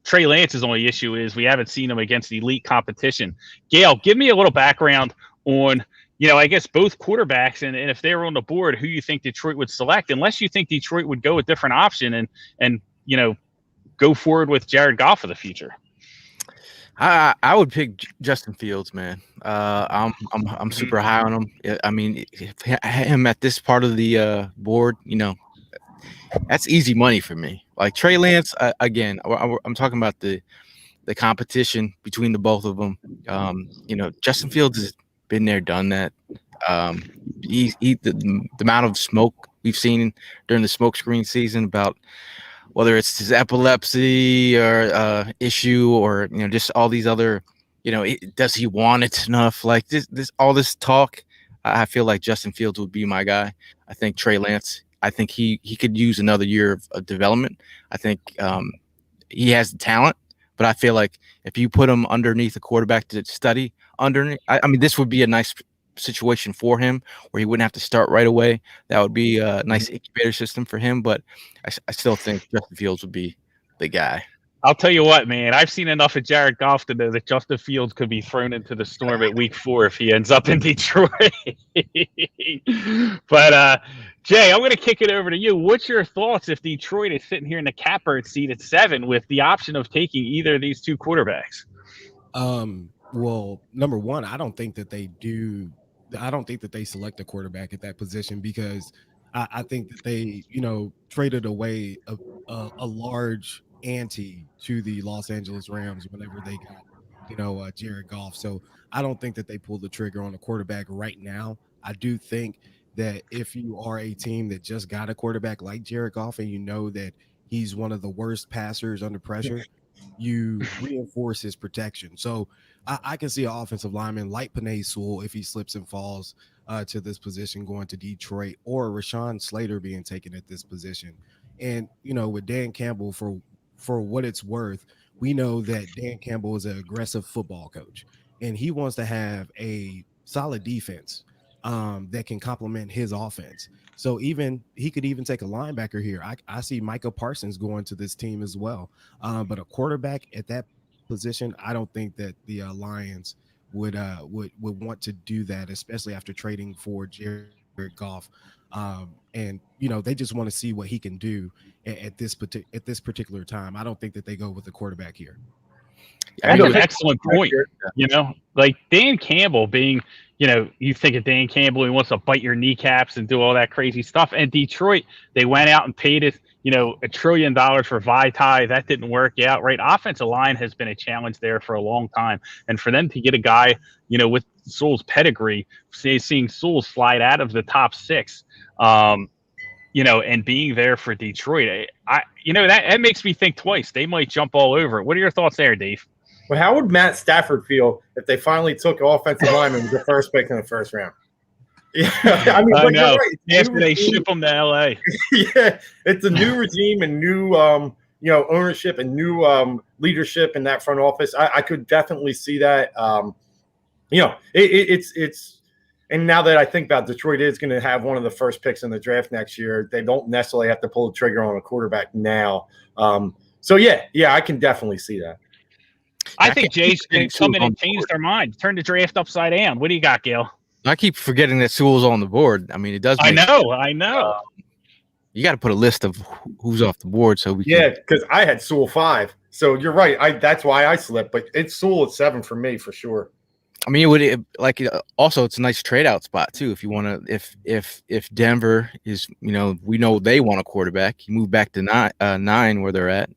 Speaker 1: Trey Lance's only issue is we haven't seen him against elite competition. Gayle, give me a little background on, I guess both quarterbacks and if they were on the board, who you think Detroit would select, unless you think Detroit would go a different option and go forward with Jared Goff for the future.
Speaker 3: I would pick Justin Fields, man. I'm super high on him. I mean, him at this part of the board, that's easy money for me. Like Trey Lance, again, I'm talking about the competition between the both of them. Justin Fields has been there, done that. The amount of smoke we've seen during the smoke screen season about whether it's his epilepsy or issue or just all these other, does he want it enough? Like all this talk, I feel like Justin Fields would be my guy. I think Trey Lance, I think he could use another year of development. I think he has the talent, but I feel like if you put him underneath a quarterback to study underneath, I mean, this would be a nice situation for him where he wouldn't have to start right away. That would be a nice incubator system for him, but I still think Justin Fields would be the guy.
Speaker 1: I'll tell you what, man, I've seen enough of Jared Goff to know that Justin Fields could be thrown into the storm at week 4 if he ends up in Detroit. But Jay, I'm going to kick it over to you. What's your thoughts if Detroit is sitting here in the catbird seat at 7 with the option of taking either of these two quarterbacks?
Speaker 4: Well, number one, I don't think that they do. I don't think that they select a quarterback at that position because I think that they, traded away a large ante to the Los Angeles Rams whenever they got, Jared Goff. So I don't think that they pulled the trigger on a quarterback right now. I do think that if you are a team that just got a quarterback like Jared Goff and you know that he's one of the worst passers under pressure, you reinforce his protection. So I can see an offensive lineman like Penei Sewell if he slips and falls to this position going to Detroit, or Rashawn Slater being taken at this position. And, with Dan Campbell, for what it's worth, we know that Dan Campbell is an aggressive football coach, and he wants to have a solid defense that can complement his offense. So he could even take a linebacker here. I see Micah Parsons going to this team as well. But a quarterback at that position, I don't think that the Lions would want to do that, especially after trading for Jared Goff. And they just want to see what he can do at this particular time. I don't think that they go with the quarterback here.
Speaker 1: That's an excellent point. You know, like Dan Campbell being, you know, you think of Dan Campbell, he wants to bite your kneecaps and do all that crazy stuff. And Detroit, they went out and paid us, you know, $1 trillion for Vitae. That didn't work out, right? Offensive line has been a challenge there for a long time. And for them to get a guy, you know, with Sewell's pedigree, seeing Sewell slide out of the top 6, you know, and being there for Detroit, you know, that makes me think twice. They might jump all over it. What are your thoughts there, Dave?
Speaker 2: Well, how would Matt Stafford feel if they finally took offensive lineman with the first pick in the first round? Yeah, I mean,
Speaker 1: I know.
Speaker 2: Right.
Speaker 1: After they ship them to LA.
Speaker 2: Yeah, it's a new regime and new, you know, ownership and new leadership in that front office. I could definitely see that. You know, it's. And now that I think about it, Detroit is going to have one of the first picks in the draft next year. They don't necessarily have to pull the trigger on a quarterback now. So yeah, I can definitely see that.
Speaker 1: I think Jay's going to come in and change their mind, turn the draft upside down. What do you got, Gayle?
Speaker 3: I keep forgetting that Sewell's on the board. I mean, it does.
Speaker 1: I know.
Speaker 3: You got to put a list of who's off the board so we can.
Speaker 2: Yeah, because I had Sewell 5. So you're right. That's why I slipped. But it's Sewell at 7 for me for sure.
Speaker 3: I mean, also it's a nice trade out spot too. If you want to, if Denver is, you know, we know they want a quarterback, you move back to 9 where they're at.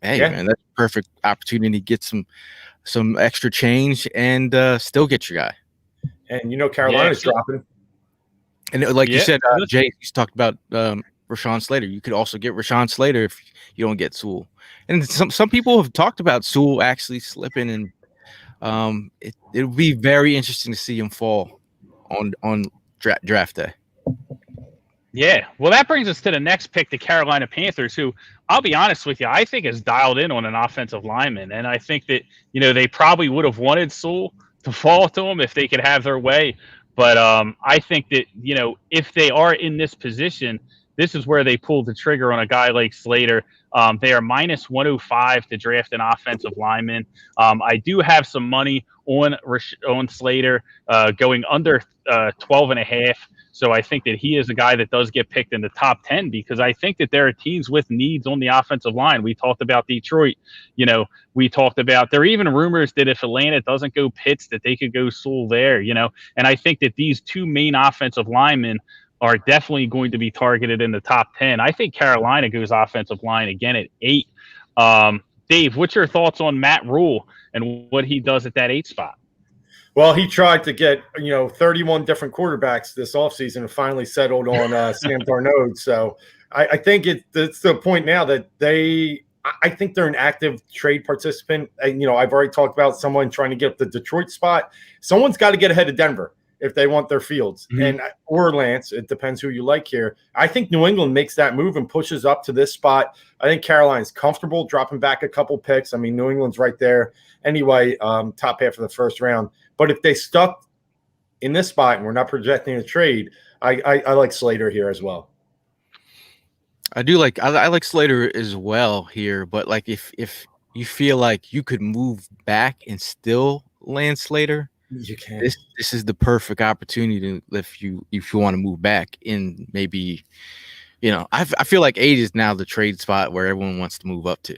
Speaker 3: Hey, man, that's a perfect opportunity to get some extra change and still get your guy.
Speaker 2: And you know, Carolina's dropping.
Speaker 3: And like you said, Jay, he's talked about Rashawn Slater. You could also get Rashawn Slater if you don't get Sewell. And some people have talked about Sewell actually slipping, and it'll be very interesting to see him fall on draft day.
Speaker 1: Yeah, well, that brings us to the next pick, the Carolina Panthers, who, I'll be honest with you, I think is dialed in on an offensive lineman. And I think that, you know, they probably would have wanted Sewell to fall to him if they could have their way. But I think that, you know, if they are in this position, this is where they pull the trigger on a guy like Slater. They are minus 105 to draft an offensive lineman. I do have some money on Slater going under 12.5. So I think that he is a guy that does get picked in the top 10 because I think that there are teams with needs on the offensive line. We talked about Detroit. You know, we talked about there are even rumors that if Atlanta doesn't go Pitts, that they could go Sewell there, you know. And I think that these two main offensive linemen are definitely going to be targeted in the top 10. I think Carolina goes offensive line again at 8. Dave, what's your thoughts on Matt Rule and what he does at that 8 spot?
Speaker 2: Well, he tried to get, 31 different quarterbacks this offseason and finally settled on Sam Darnold. So I think it's to the point now that I think they're an active trade participant. I've already talked about someone trying to get the Detroit spot. Someone's got to get ahead of Denver if they want their Fields or Lance. It depends who you like here. I think New England makes that move and pushes up to this spot. I think Carolina's comfortable dropping back a couple picks. I mean, New England's right there anyway, top half of the first round. But if they stuck in this spot and we're not projecting a trade, I like Slater here as well.
Speaker 3: I like Slater as well here, but like if you feel like you could move back and still land Slater,
Speaker 2: you can.
Speaker 3: This is the perfect opportunity if you want to move back in maybe, I feel like 8 is now the trade spot where everyone wants to move up to.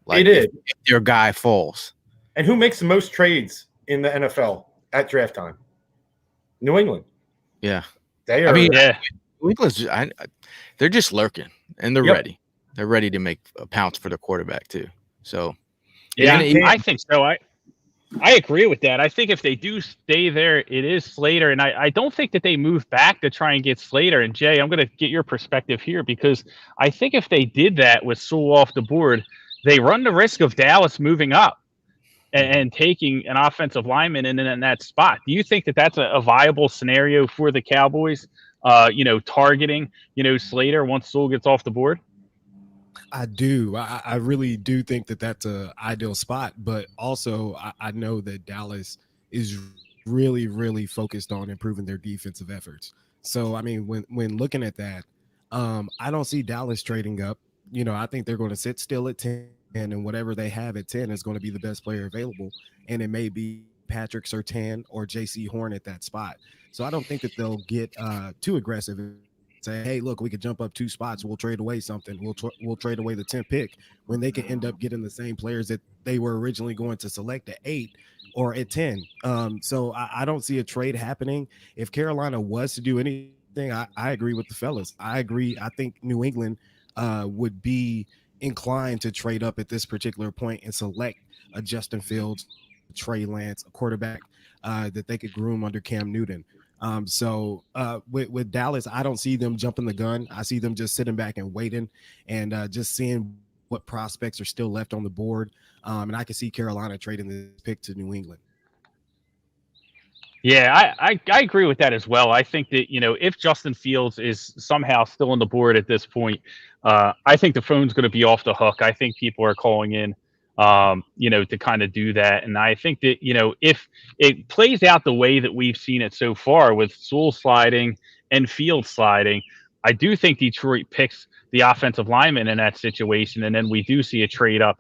Speaker 3: Like
Speaker 2: it is.
Speaker 3: If your guy falls.
Speaker 2: And who makes the most trades in the NFL at draft time? New England.
Speaker 3: Yeah.
Speaker 2: They are.
Speaker 3: New England's they're just lurking and they're ready. They're ready to make a pounce for the quarterback too. So
Speaker 1: I think so. I agree with that. I think if they do stay there, it is Slater. And I don't think that they move back to try and get Slater. And Jay, I'm going to get your perspective here because I think if they did that with Sewell off the board, they run the risk of Dallas moving up and taking an offensive lineman in that spot. Do you think that that's a viable scenario for the Cowboys, targeting, Slater once Sewell gets off the board?
Speaker 4: I do. I really do think that that's an ideal spot. But also, I know that Dallas is really, really focused on improving their defensive efforts. So, I mean, when looking at that, I don't see Dallas trading up. I think they're going to sit still at 10, and whatever they have at 10 is going to be the best player available. And it may be Patrick Surtain or J.C. Horn at that spot. So I don't think that they'll get too aggressive say, hey, look, we could jump up 2 spots. We'll trade away something. We'll trade away the 10th pick, when they can end up getting the same players that they were originally going to select at 8 or at 10. So I don't see a trade happening. If Carolina was to do anything, I agree with the fellas. I agree. I think New England would be inclined to trade up at this particular point and select a Justin Fields, Trey Lance, a quarterback that they could groom under Cam Newton. So with Dallas, I don't see them jumping the gun. I see them just sitting back and waiting and just seeing what prospects are still left on the board. And I can see Carolina trading this pick to New England.
Speaker 1: Yeah, I agree with that as well. I think that, if Justin Fields is somehow still on the board at this point, I think the phone's going to be off the hook. I think people are calling in, to kind of do that. And I think that, if it plays out the way that we've seen it so far with Sewell sliding and Fields sliding, I do think Detroit picks the offensive lineman in that situation. And then we do see a trade up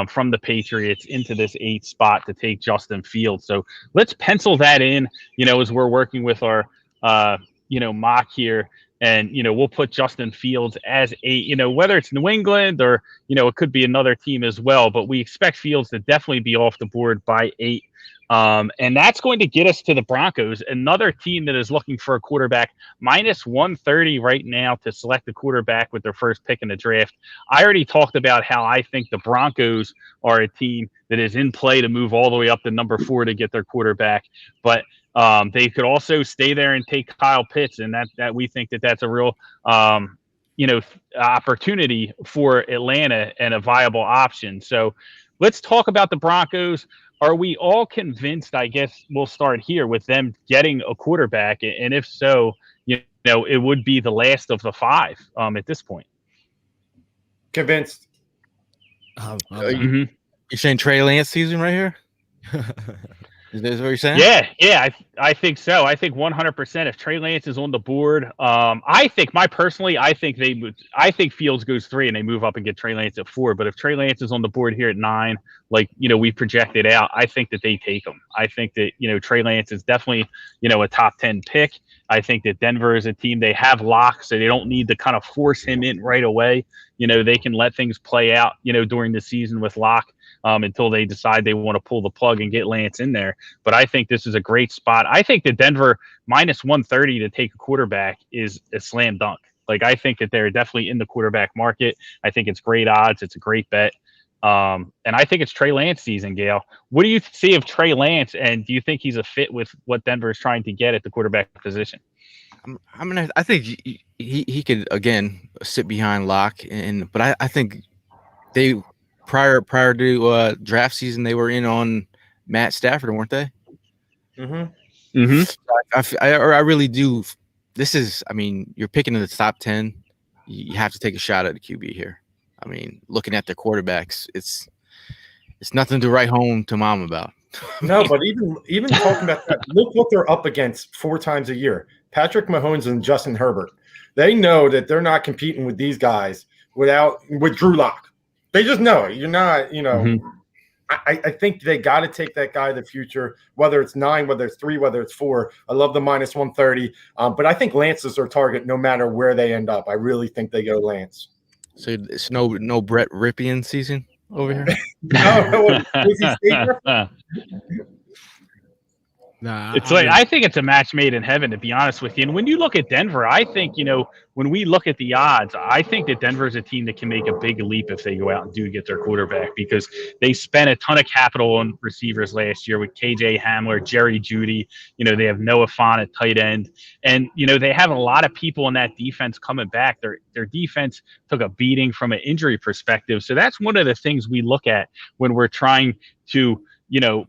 Speaker 1: from the Patriots into this 8th spot to take Justin Fields. So let's pencil that in, as we're working with our, mock here. And, we'll put Justin Fields as 8, whether it's New England or, it could be another team as well. But we expect Fields to definitely be off the board by 8. And that's going to get us to the Broncos, another team that is looking for a quarterback, minus 130 right now to select a quarterback with their first pick in the draft. I already talked about how I think the Broncos are a team that is in play to move all the way up to number 4 to get their quarterback. But they could also stay there and take Kyle Pitts, and that we think that's a real opportunity for Atlanta and a viable option. So let's talk about the Broncos. Are we all convinced? I guess we'll start here with them getting a quarterback, and if so, it would be the last of the 5 at this point.
Speaker 2: Convinced.
Speaker 3: You're saying Trey Lance season right here? Is that what you're saying?
Speaker 1: Yeah, I think so. I think 100%. If Trey Lance is on the board, I think Fields goes 3 and they move up and get Trey Lance at 4. But if Trey Lance is on the board here at 9, like we projected out, I think that they take him. I think that Trey Lance is definitely a top 10 pick. I think that Denver is a team, they have Locke, so they don't need to kind of force him in right away. They can let things play out during the season with Locke. Until they decide they want to pull the plug and get Lance in there. But I think this is a great spot. I think that Denver minus 130 to take a quarterback is a slam dunk. Like, I think that they're definitely in the quarterback market. I think it's great odds. It's a great bet. And I think it's Trey Lance season, Gayle. What do you see of Trey Lance, and do you think he's a fit with what Denver is trying to get at the quarterback position?
Speaker 3: I think he could, again, sit behind Locke. But I think they – Prior to draft season, they were in on Matt Stafford, weren't they?
Speaker 2: Mm-hmm.
Speaker 3: Mm-hmm. I really do. This is, you're picking in the top 10. You have to take a shot at the QB here. Looking at their quarterbacks, it's nothing to write home to mom about.
Speaker 2: No, but even talking about that, look what they're up against 4 times a year: Patrick Mahomes and Justin Herbert. They know that they're not competing with these guys with Drew Lock. They just know it. You're not,
Speaker 1: Mm-hmm.
Speaker 2: I think they got to take that guy of the future, whether it's 9, whether it's 3, whether it's 4. I love the minus 130. But I think Lance is their target no matter where they end up. I really think they go Lance.
Speaker 3: So it's no Brett Ripien season over here?
Speaker 2: No, was he safe?
Speaker 4: Nah,
Speaker 1: I think it's a match made in heaven, to be honest with you. And when you look at Denver, I think, when we look at the odds, I think that Denver is a team that can make a big leap if they go out and do get their quarterback, because they spent a ton of capital on receivers last year with KJ Hamler, Jerry Jeudy. They have Noah Fant at tight end. And, they have a lot of people in that defense coming back. Their defense took a beating from an injury perspective. So that's one of the things we look at when we're trying to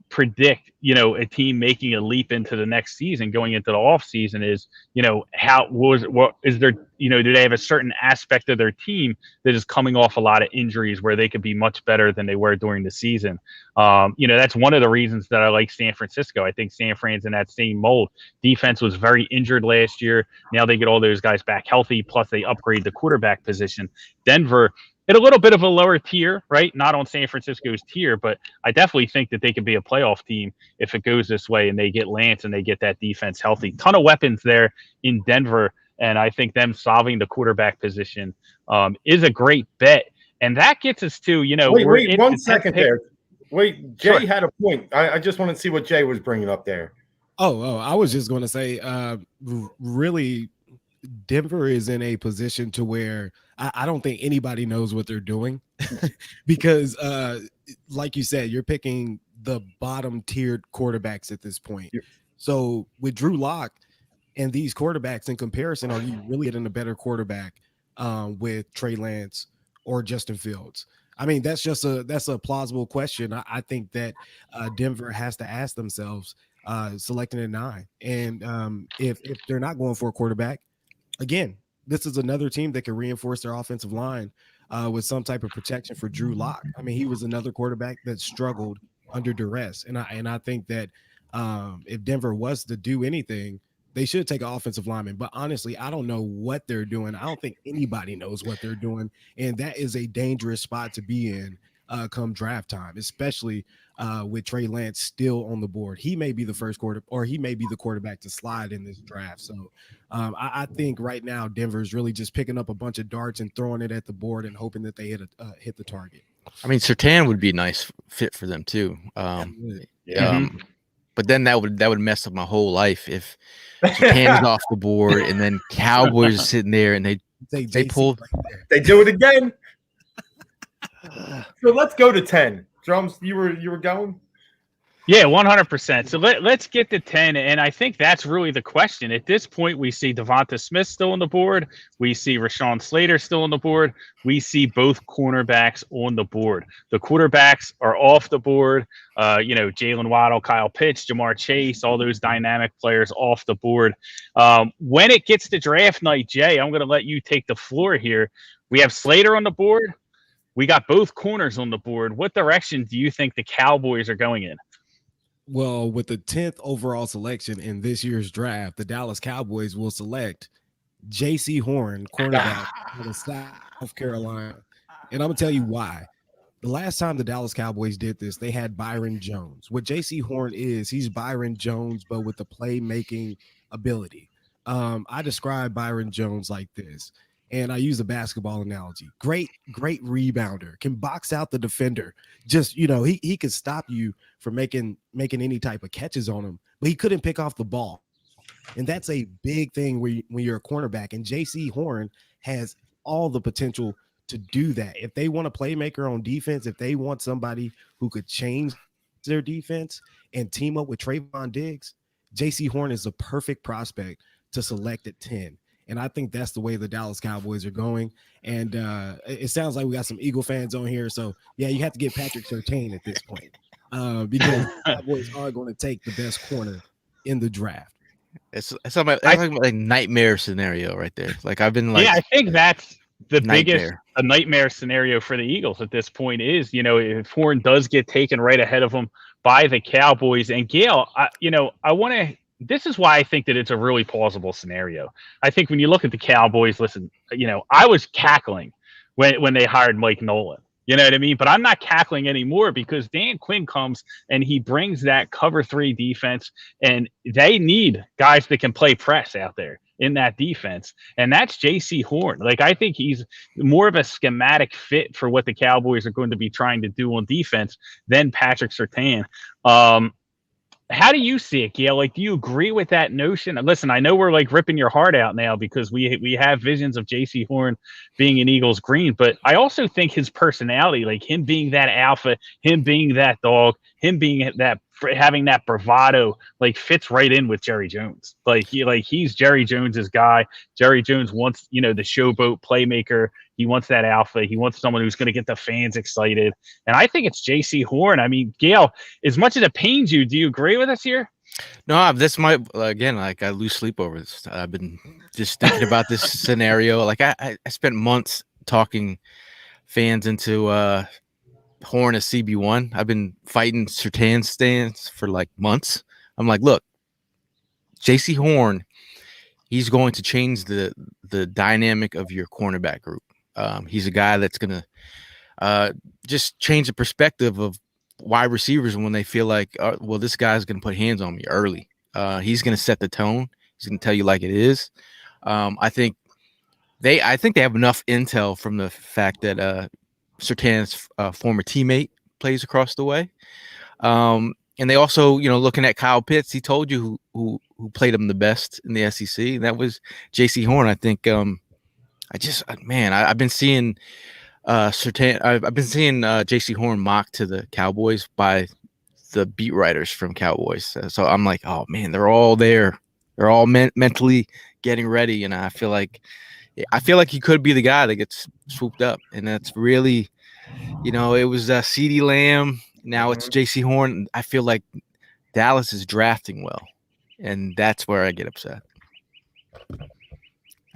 Speaker 1: predict, a team making a leap into the next season, going into the off season is, what is there, do they have a certain aspect of their team that is coming off a lot of injuries where they could be much better than they were during the season? That's one of the reasons that I like San Francisco. I think San Fran's in that same mold. Defense was very injured last year. Now they get all those guys back healthy, plus they upgrade the quarterback position. Denver, at a little bit of a lower tier, right? Not on San Francisco's tier, but I definitely think that they could be a playoff team if it goes this way and they get Lance and they get that defense healthy. Ton of weapons there in Denver and I think them solving the quarterback position is a great bet. And that gets us to,
Speaker 2: wait 1 second there. Wait, Jay
Speaker 1: Sure.
Speaker 2: had a point. I just want to see what Jay was bringing up there.
Speaker 4: I was just going to say, really, Denver is in a position to where I don't think anybody knows what they're doing because, like you said, you're picking the bottom tiered quarterbacks at this point. So with Drew Lock and these quarterbacks in comparison, are you really getting a better quarterback with Trey Lance or Justin Fields? I mean, that's a plausible question. I think that Denver has to ask themselves, selecting at 9. And if they're not going for a quarterback, again, this is another team that can reinforce their offensive line with some type of protection for Drew Lock. I mean, he was another quarterback that struggled under duress. And I think that if Denver was to do anything, they should take an offensive lineman. But honestly, I don't know what they're doing. I don't think anybody knows what they're doing. And that is a dangerous spot to be in come draft time, especially with Trey Lance still on the board. He may be the first or he may be the quarterback to slide in this draft. So I think right now Denver's really just picking up a bunch of darts and throwing it at the board and hoping that they hit the target.
Speaker 3: I mean, Surtain would be a nice fit for them too. But then that would mess up my whole life if Surtain is off the board and then Cowboys are sitting there and they pull.
Speaker 2: They do it again. So let's go to 10. Drums, you were going?
Speaker 1: Yeah, 100%. So let's get to 10, and I think that's really the question. At this point, we see Devonta Smith still on the board. We see Rashawn Slater still on the board. We see both cornerbacks on the board. The quarterbacks are off the board. Jalen Waddle, Kyle Pitts, Jamar Chase, all those dynamic players off the board. When it gets to draft night, Jay, I'm going to let you take the floor here. We have Slater on the board. We got both corners on the board. What direction do you think the Cowboys are going in?
Speaker 4: Well, with the 10th overall selection in this year's draft, the Dallas Cowboys will select J.C. Horn, cornerback out of South Carolina. And I'm going to tell you why. The last time the Dallas Cowboys did this, they had Byron Jones. What J.C. Horn is, he's Byron Jones, but with the playmaking ability. I describe Byron Jones like this. And I use a basketball analogy. Great rebounder, can box out the defender. Just, he could stop you from making any type of catches on him, but he couldn't pick off the ball. And that's a big thing when you're a cornerback. And J.C. Horn has all the potential to do that. If they want a playmaker on defense, if they want somebody who could change their defense and team up with Trayvon Diggs, J.C. Horn is the perfect prospect to select at 10. And I think that's the way the Dallas Cowboys are going. And it sounds like we got some Eagle fans on here. So, yeah, you have to get Patrick Surtain at this point because the Cowboys are going to take the best corner in the draft.
Speaker 3: It's like a nightmare scenario right there. Like I've been like,
Speaker 1: yeah, I think that's the
Speaker 3: nightmare.
Speaker 1: biggest nightmare scenario for the Eagles at this point is, if Horn does get taken right ahead of them by the Cowboys. And Gayle, this is why I think that it's a really plausible scenario. I think when you look at the Cowboys, listen, I was cackling when they hired Mike Nolan. You know what I mean? But I'm not cackling anymore because Dan Quinn comes and he brings that cover 3 defense, and they need guys that can play press out there in that defense. And that's J.C. Horn. Like, I think he's more of a schematic fit for what the Cowboys are going to be trying to do on defense than Patrick Surtain. How do you see it, Gayle? Like, do you agree with that notion? And listen, I know we're like ripping your heart out now because we have visions of J.C. Horn being an Eagles green, but I also think his personality, like him being that alpha, him being that dog, him being that having that bravado, like fits right in with Jerry Jones. He's Jerry Jones's guy. Jerry Jones wants, the showboat playmaker. He wants that alpha. He wants someone who's going to get the fans excited. And I think it's J.C. Horn. I mean, Gayle, as much as it pains you, do you agree with us here?
Speaker 3: No, this might, again, like I lose sleep over this. I've been just thinking about this scenario. Like I spent months talking fans into Horn as CB1. I've been fighting Surtain stands for like months. I'm like, look, J.C. Horn, he's going to change the dynamic of your cornerback group. He's a guy that's going to just change the perspective of wide receivers when they feel like, this guy's going to put hands on me early. He's going to set the tone. He's going to tell you like it is. I think they have enough intel from the fact that Surtain's former teammate plays across the way. And they also, looking at Kyle Pitts, he told you who played him the best in the SEC. And that was J.C. Horn. I think I've been seeing Surtain. I've been seeing J.C. Horn mocked to the Cowboys by the beat writers from Cowboys. So I'm like, oh man, they're all there. They're all mentally getting ready, and I feel like he could be the guy that gets swooped up, and that's really, it was CeeDee Lamb. Now it's J.C. Horn. I feel like Dallas is drafting well, and that's where I get upset.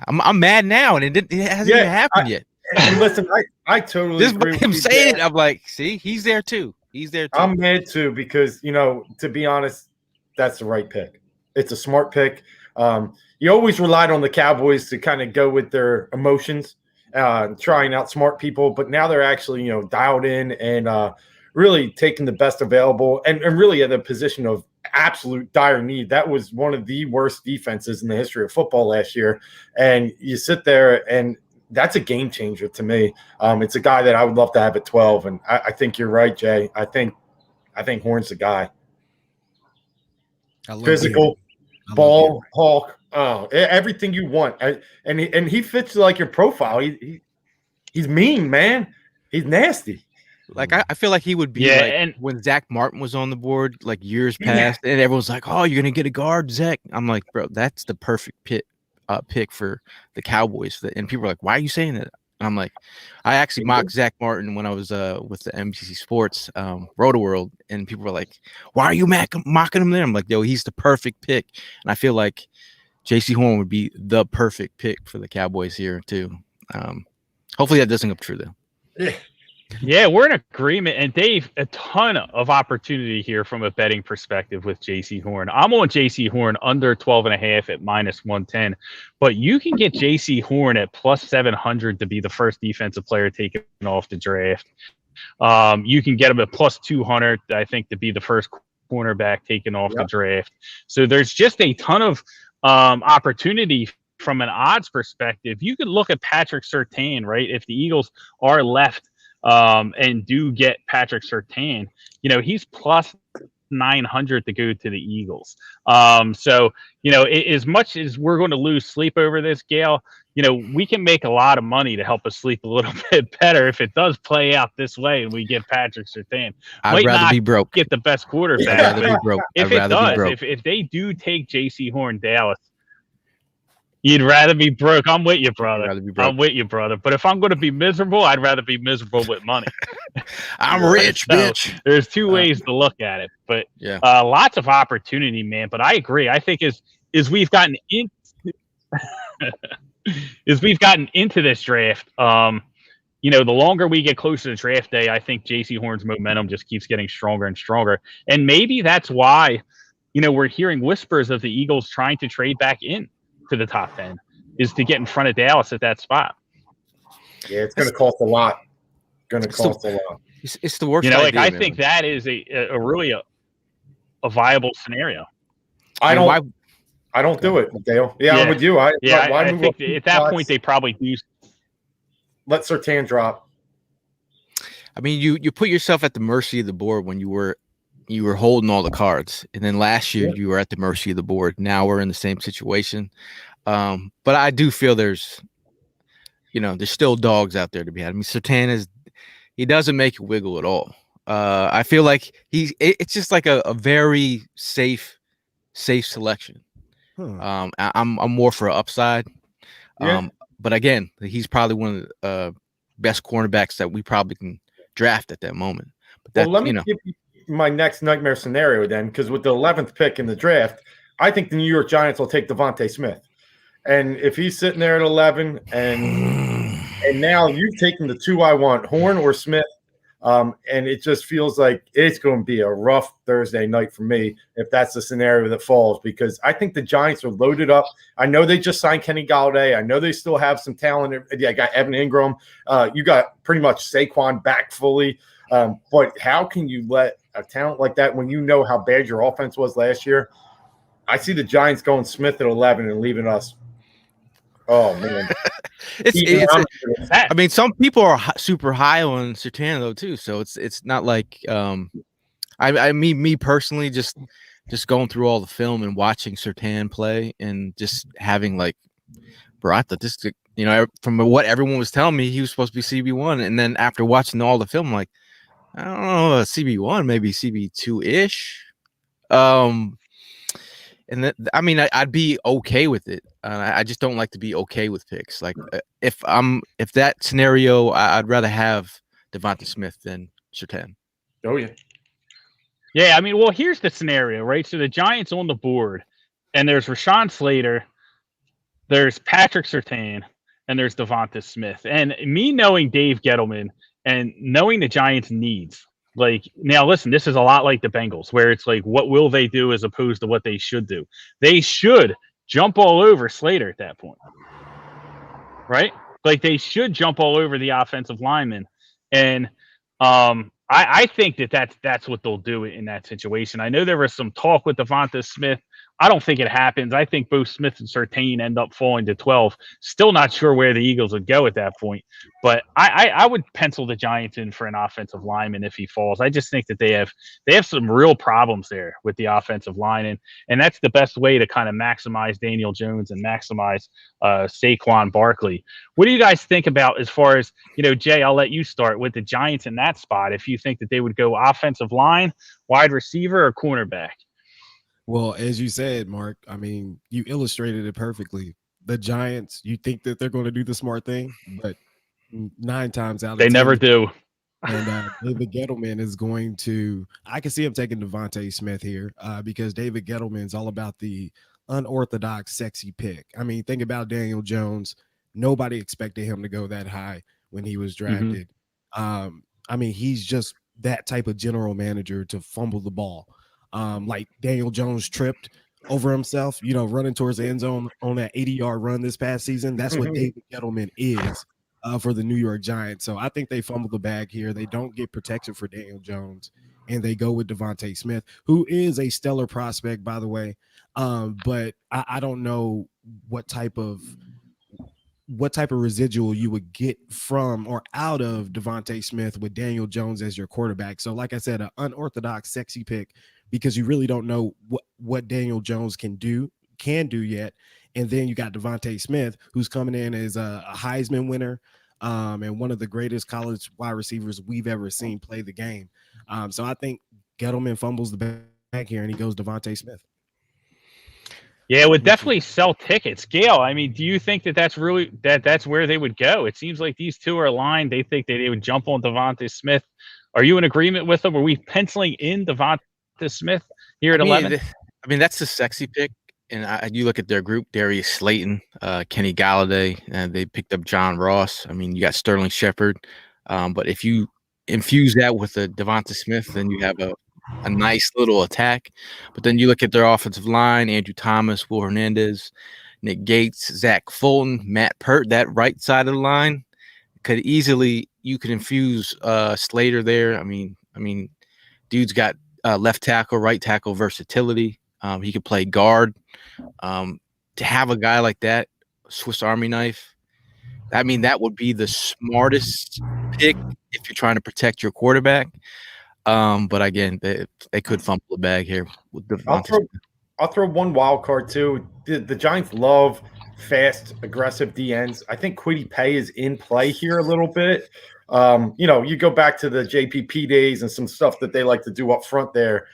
Speaker 3: I'm mad now, and it hasn't even happened yet.
Speaker 2: And listen, I totally agree with
Speaker 3: him
Speaker 2: you,
Speaker 3: saying it. I'm like, see, he's there too. I'm
Speaker 2: mad too because to be honest, that's the right pick. It's a smart pick. You always relied on the Cowboys to kind of go with their emotions, trying out smart people, but now they're actually dialed in and really taking the best available and really at a position of absolute dire need. That was one of the worst defenses in the history of football last year, and you sit there and that's a game changer to me. It's a guy that I would love to have at 12, and I think you're right, Jay. I think Horn's the guy. Physical, ball hawk, everything you want, and he fits like your profile. He's mean, man. He's nasty.
Speaker 3: Like I feel like he would be and when Zach Martin was on the board like years past, and everyone's like, "Oh, you're gonna get a guard, Zach." I'm like, bro, that's the perfect pick for the Cowboys. And people are like, "Why are you saying that?" And I'm like, I actually mocked Zach Martin when I was with the NBC Sports Roto World, and people were like, "Why are you mocking him there?" I'm like, "Yo, he's the perfect pick," and I feel like J.C. Horn would be the perfect pick for the Cowboys here too. Hopefully that doesn't come true though.
Speaker 1: Yeah, we're in agreement. And Dave, a ton of opportunity here from a betting perspective with J.C. Horn. I'm on J.C. Horn under 12.5 at -110, but you can get J.C. Horn at +700 to be the first defensive player taken off the draft. You can get him at +200, I think, to be the first cornerback taken off the draft. So there's just a ton of opportunity from an odds perspective. You could look at Patrick Surtain, right? If the Eagles are left and do get Patrick Surtain, he's +900 to go to the Eagles. So, as much as we're going to lose sleep over this, Gayle, we can make a lot of money to help us sleep a little bit better if it does play out this way and we get Patrick Surtain.
Speaker 3: I'd rather be broke.
Speaker 1: Get the best quarterback.
Speaker 3: I'd rather be broke.
Speaker 1: If it does, if they do take J.C. Horn, Dallas, you'd rather be broke. I'm with you, brother. I'm with you, brother. But if I'm going to be miserable, I'd rather be miserable with money.
Speaker 3: I'm rich, bitch.
Speaker 1: There's two ways to look at it. But lots of opportunity, man. But I agree. I think as we've gotten into this draft, the longer we get closer to draft day, I think J.C. Horn's momentum just keeps getting stronger and stronger. And maybe that's why, we're hearing whispers of the Eagles trying to trade back in to the top 10 is to get in front of Dallas at that spot.
Speaker 2: Yeah, it's going to cost a lot.
Speaker 3: It's the worst.
Speaker 1: I think that is a really a viable scenario.
Speaker 2: I don't do it, Dale. Yeah, I'm with you. I think
Speaker 1: at that point they probably do.
Speaker 2: Let Surtain drop.
Speaker 3: I mean, you put yourself at the mercy of the board when you were holding all the cards, and then last year you were at the mercy of the board. Now we're in the same situation, but I do feel there's still dogs out there to be had. I mean, Surtain he doesn't make it wiggle at all. I feel like it's just like a very safe selection. I'm more for upside, but again, he's probably one of the best cornerbacks that we probably can draft at that moment. But
Speaker 2: let me give you my next nightmare scenario then, because with the 11th pick in the draft, I think the New York Giants will take Devontae Smith. And if he's sitting there at 11 and now you've taken the two I want, Horn or Smith, and it just feels like it's going to be a rough Thursday night for me if that's the scenario that falls, because I think the Giants are loaded up. I know they just signed Kenny Golladay. I know they still have some talent. Yeah, I got Evan Ingram. You got pretty much Saquon back fully. But how can you let a talent like that when you know how bad your offense was last year? I see the Giants going Smith at 11 and leaving us. Oh man,
Speaker 3: I mean, some people are super high on Surtain though too, so it's not like me personally, just going through all the film and watching Surtain play and just having like, bro, I thought this, from what everyone was telling me, he was supposed to be CB1, and then after watching all the film, like, I don't know, CB1, maybe CB2 ish. And that, I mean, I'd be okay with it. I just don't like to be okay with picks. Like if that scenario, I'd rather have Devonta Smith than Surtain.
Speaker 2: Oh yeah.
Speaker 1: Yeah, I mean, well, here's the scenario, right? So the Giants on the board, and there's Rashawn Slater, there's Patrick Surtain, and there's Devonta Smith. And me knowing Dave Gettleman and knowing the Giants' needs, like, now listen, this is a lot like the Bengals, where it's like, what will they do as opposed to what they should do? They should jump all over Slater at that point, right? Like, they should jump all over the offensive lineman. And I think that's what they'll do in that situation. I know there was some talk with Devonta Smith. I don't think it happens. I think both Smith and Surtain end up falling to 12. Still not sure where the Eagles would go at that point. But I would pencil the Giants in for an offensive lineman if he falls. I just think that they have some real problems there with the offensive line. And that's the best way to kind of maximize Daniel Jones and maximize Saquon Barkley. What do you guys think about as far as, Jay, I'll let you start with the Giants in that spot. If you think that they would go offensive line, wide receiver, or cornerback?
Speaker 4: Well, as you said, Mark, I mean, you illustrated it perfectly. The Giants, you think that they're going to do the smart thing, but 9 times out of 10,
Speaker 1: they never do.
Speaker 4: And David Gettleman is going to – I can see him taking Devonta Smith here because David Gettleman's all about the unorthodox, sexy pick. I mean, think about Daniel Jones. Nobody expected him to go that high when he was drafted. Mm-hmm. I mean, he's just that type of general manager to fumble the ball. Like Daniel Jones tripped over himself, running towards the end zone on that 80-yard run this past season. That's what David Gettleman is for the New York Giants. So I think they fumble the bag here. They don't get protection for Daniel Jones, and they go with Devonta Smith, who is a stellar prospect, by the way. But I don't know what type of residual you would get from or out of Devonta Smith with Daniel Jones as your quarterback. So like I said, an unorthodox, sexy pick, because you really don't know what Daniel Jones can do yet. And then you got Devonta Smith, who's coming in as a Heisman winner and one of the greatest college wide receivers we've ever seen play the game. So I think Gettleman fumbles the bag here and he goes Devonta Smith.
Speaker 1: Yeah, it would definitely sell tickets. Gayle, I mean, do you think that's really that's where they would go? It seems like these two are aligned. They think that they would jump on Devonta Smith. Are you in agreement with them? Are we penciling in Devonta Smith here at 11?
Speaker 3: I mean, that's the sexy pick. And you look at their group: Darius Slayton, Kenny Galladay, and they picked up John Ross. I mean, you got Sterling Shepard. But if you infuse that with a Devonta Smith, then you have a nice little attack. But then you look at their offensive line: Andrew Thomas, Will Hernandez, Nick Gates, Zach Fulton, Matt Pert. That right side of the line you could infuse Slater there. I mean, dude's got left tackle, right tackle versatility. He could play guard. To have a guy like that, Swiss Army knife, I mean, that would be the smartest pick if you're trying to protect your quarterback. But again, they could fumble the bag here with
Speaker 2: I'll throw one wild card too. The Giants love fast, aggressive DNs. I think Kwity Paye is in play here a little bit. You go back to the JPP days and some stuff that they like to do up front there.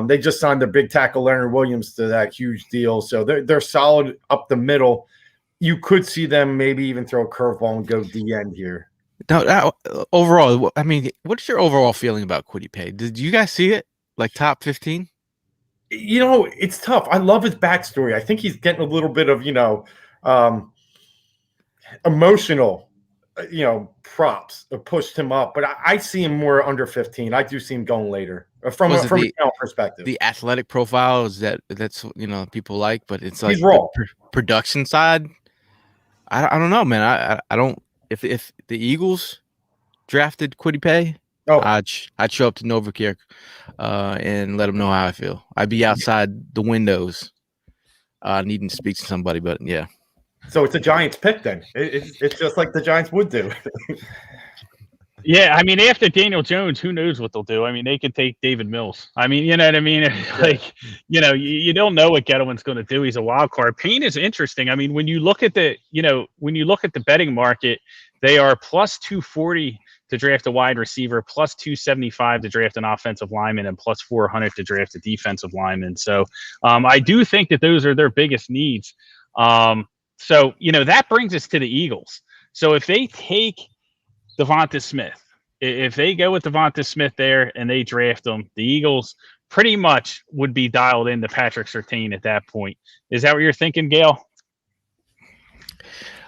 Speaker 2: They just signed their big tackle Leonard Williams to that huge deal, so they're solid up the middle. You could see them maybe even throw a curveball and go DN here.
Speaker 3: Now, overall, I mean, what's your overall feeling about Kwity Paye? Did you guys see it? Like top 15?
Speaker 2: It's tough. I love his backstory. I think he's getting a little bit of, emotional, props that pushed him up. But I see him more under 15. I do see him going later from a talent perspective.
Speaker 3: The athletic profile is that's people like, but it's like
Speaker 2: he's raw.
Speaker 3: Production side. I don't know, man. I don't. If the Eagles drafted Kwity Paye, I'd show up to Novacare and let them know how I feel. I'd be outside the windows needing to speak to somebody, but yeah.
Speaker 2: So it's a Giants pick then. It's just like the Giants would do.
Speaker 1: Yeah, I mean, after Daniel Jones, who knows what they'll do? I mean, they could take David Mills. I mean, you know what I mean? Like, you don't know what Gettleman's going to do. He's a wild card. Payne is interesting. I mean, when you look at the betting market, they are plus 240 to draft a wide receiver, plus 275 to draft an offensive lineman, and plus 400 to draft a defensive lineman. So I do think that those are their biggest needs. So that brings us to the Eagles. So if they take Devonta Smith, if they go with Devonta Smith there and they draft him, the Eagles pretty much would be dialed into Patrick Surtain at that point. Is that what you're thinking, Gayle?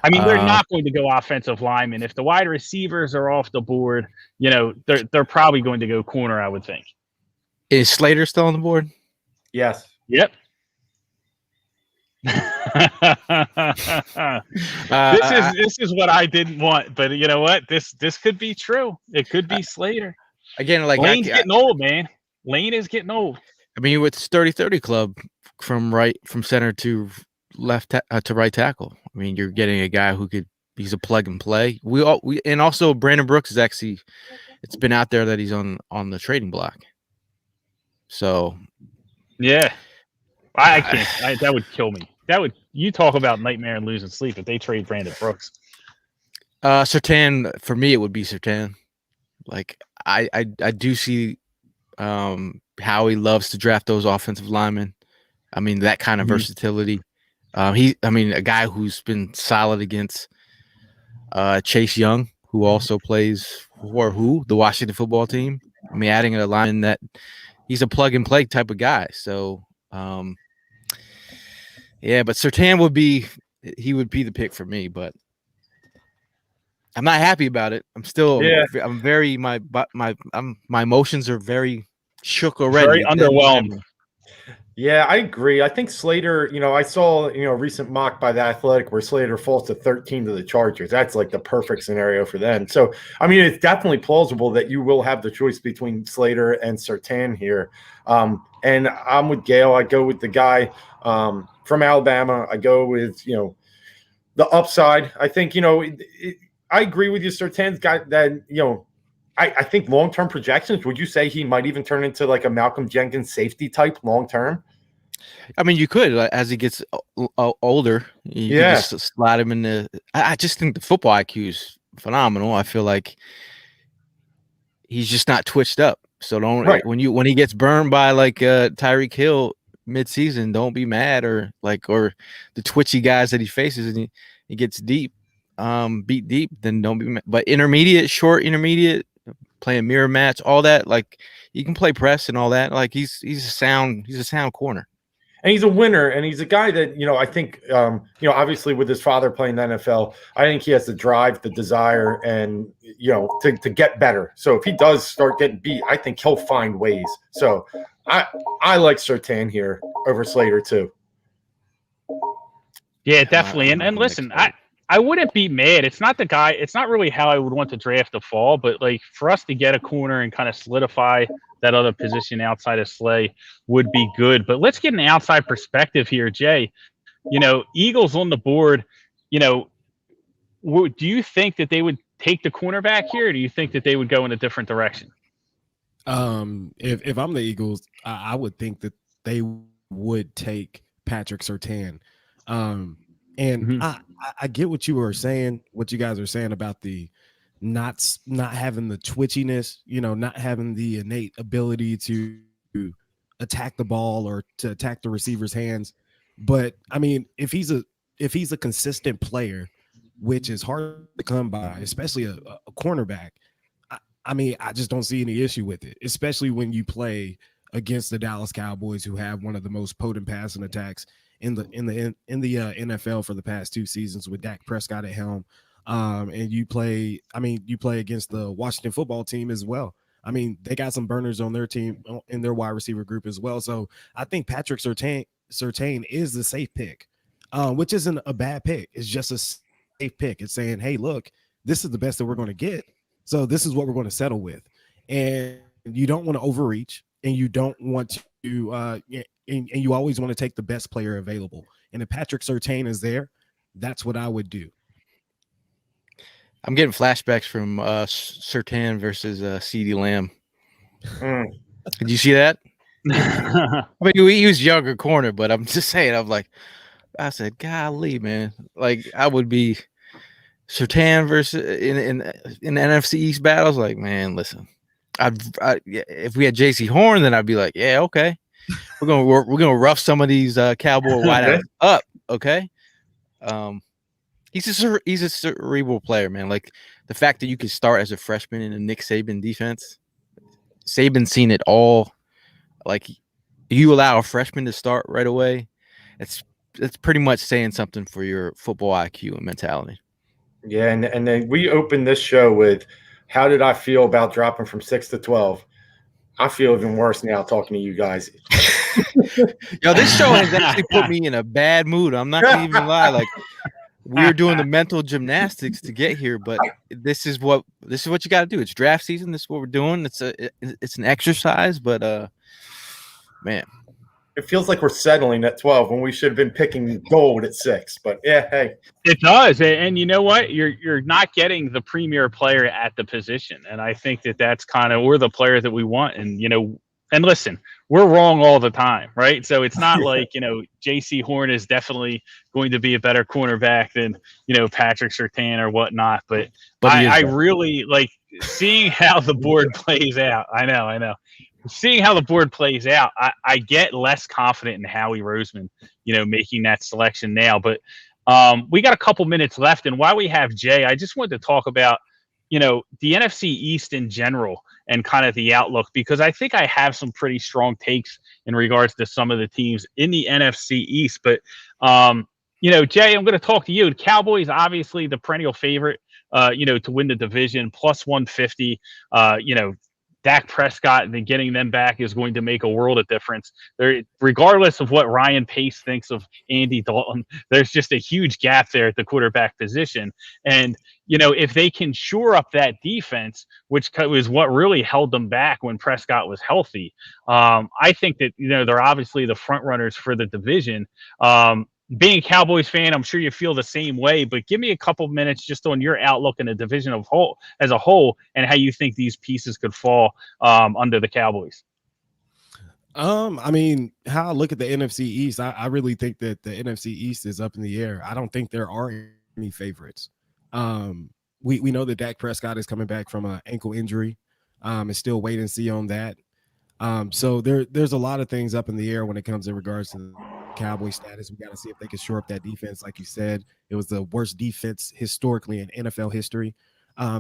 Speaker 1: I mean, they're not going to go offensive lineman. If the wide receivers are off the board, they're probably going to go corner, I would think.
Speaker 3: Is Slater still on the board?
Speaker 2: Yes.
Speaker 1: Yep. This is what I didn't want, but you know what? This could be true. It could be Slater.
Speaker 3: Again, like
Speaker 1: Lane's getting old, man. Lane is getting old.
Speaker 3: I mean, with 30-30 club from center to left to right tackle. I mean, you're getting a guy he's a plug and play. And also Brandon Brooks is actually, it's been out there that he's on the trading block. So
Speaker 1: yeah, I can't. That would kill me. You talk about nightmare and losing sleep if they trade Brandon Brooks.
Speaker 3: Surtain, for me, it would be Surtain. Like I do see how he loves to draft those offensive linemen. I mean, that kind of versatility. A guy who's been solid against Chase Young, who also plays for the Washington football team. I mean, adding a lineman that he's a plug and play type of guy. So, yeah, but Surtain would be the pick for me, but I'm not happy about it. I'm still, I'm very, my emotions are very shook already.
Speaker 1: Very underwhelmed.
Speaker 2: Yeah, I agree. I think Slater, I saw, a recent mock by The Athletic where Slater falls to 13 to the Chargers. That's like the perfect scenario for them. So, I mean, it's definitely plausible that you will have the choice between Slater and Surtain here. And I'm with Gayle. I go with the guy from Alabama. I go with, the upside. I think, I agree with you. Surtain's got that, I think long-term projections, would you say he might even turn into like a Malcolm Jenkins safety type long-term?
Speaker 3: I mean, you could, as he gets older, you can just slide him in the – I just think the football IQ is phenomenal. I feel like he's just not twitched up. So when he gets burned by like Tyreek Hill mid-season, don't be mad or the twitchy guys that he faces and he gets deep, beat deep, then don't be mad. But short intermediate, playing mirror match, all that, like you can play press and all that. Like he's a sound corner.
Speaker 2: And he's a winner, and he's a guy that, I think, obviously with his father playing the NFL, I think he has the drive, the desire, and, to get better. So if he does start getting beat, I think he'll find ways. So I like Surtain here over Slater too.
Speaker 1: Yeah, definitely. And listen, I wouldn't be mad. It's not the guy. It's not really how I would want to draft the fall, but like for us to get a corner and kind of solidify that other position outside of Slay would be good. But let's get an outside perspective here, Jay. Eagles on the board. Do you think that they would take the cornerback here, or do you think that they would go in a different direction?
Speaker 4: If I'm the Eagles, I would think that they would take Patrick Surtain. And I get what you were saying, what you guys are saying about the not having the twitchiness, not having the innate ability to attack the ball or to attack the receiver's hands. But I mean, if he's a consistent player, which is hard to come by, especially a cornerback, I mean, I just don't see any issue with it, especially when you play against the Dallas Cowboys, who have one of the most potent passing attacks in the NFL for the past 2 seasons with Dak Prescott at helm. And you play against the Washington football team as well. I mean, they got some burners on their team in their wide receiver group as well. So I think Patrick Surtain is the safe pick, which isn't a bad pick. It's just a safe pick. It's saying, hey, look, this is the best that we're going to get. So this is what we're going to settle with. And you don't want to overreach, and you don't want to and you always want to take the best player available. And if Patrick Surtain is there, that's what I would do.
Speaker 3: I'm getting flashbacks from Surtain versus CeeDee Lamb. Did you see that? I mean, he was younger corner, but I'm just saying, I said, golly, man. Like, I would be Surtain versus in NFC East battles. Like, man, listen, if we had JC Horn, then I'd be like, yeah, okay, we're gonna rough some of these Cowboy wideouts up, okay. He's a cerebral player, man. Like, the fact that you could start as a freshman in a Nick Saban defense. Saban's seen it all. Like, you allow a freshman to start right away, it's pretty much saying something for your football IQ and mentality.
Speaker 2: Yeah, and then we opened this show with, how did I feel about dropping from 6 to 12? I feel even worse now talking to you guys.
Speaker 3: Yo, this show has actually put me in a bad mood. I'm not gonna even lie. Like, we're doing the mental gymnastics to get here, but this is what you got to do. It's draft season. This is what we're doing. It's an exercise, but man,
Speaker 2: it feels like we're settling at 12 when we should have been picking gold at 6. But yeah, hey,
Speaker 1: it does. And you know what? You're not getting the premier player at the position, and I think that's kind of, we're the player that we want. And and listen, we're wrong all the time, right? So it's not like, JC Horn is definitely going to be a better cornerback than, Patrick Surtain or whatnot. But I really like seeing how the board plays out. I know. Seeing how the board plays out, I get less confident in Howie Roseman, making that selection now. But we got a couple minutes left. And while we have Jay, I just wanted to talk about, the NFC East in general and kind of the outlook, because I think I have some pretty strong takes in regards to some of the teams in the NFC East. But, Jay, I'm going to talk to you. The Cowboys, obviously the perennial favorite, to win the division, plus 150, Dak Prescott and then getting them back is going to make a world of difference. There, regardless of what Ryan Pace thinks of Andy Dalton, there's just a huge gap there at the quarterback position. And, if they can shore up that defense, which was what really held them back when Prescott was healthy, I think that, they're obviously the front runners for the division. Being a Cowboys fan, I'm sure you feel the same way, but give me a couple minutes just on your outlook in the division as a whole and how you think these pieces could fall under the Cowboys.
Speaker 4: I mean, how I look at the NFC East, I really think that the NFC East is up in the air. I don't think there are any favorites. We know that Dak Prescott is coming back from an ankle injury. And still wait and see on that. So there's a lot of things up in the air when it comes in regards to the Cowboy status. We got to see if they can shore up that defense. Like you said, it was the worst defense historically in NFL history.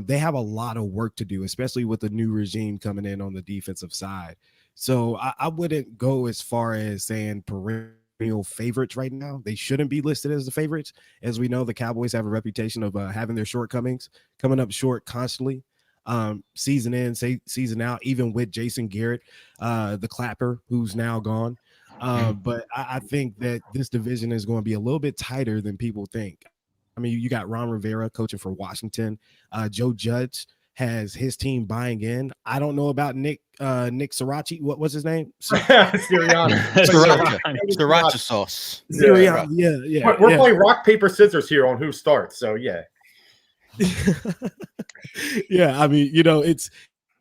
Speaker 4: They have a lot of work to do, especially with the new regime coming in on the defensive side. So I wouldn't go as far as saying perennial favorites right now. They shouldn't be listed as the favorites. As we know, the Cowboys have a reputation of having their shortcomings, coming up short constantly. Season in, season out, even with Jason Garrett, the clapper, who's now gone. But I think that this division is going to be a little bit tighter than people think. I mean, you got Ron Rivera coaching for Washington. Joe Judge has his team buying in. I don't know about Nick Sriracha. What was his name?
Speaker 2: Sriracha
Speaker 3: sauce.
Speaker 4: Sriracha. Yeah.
Speaker 2: We're playing rock, paper, scissors here on who starts. So yeah.
Speaker 4: Yeah, I mean,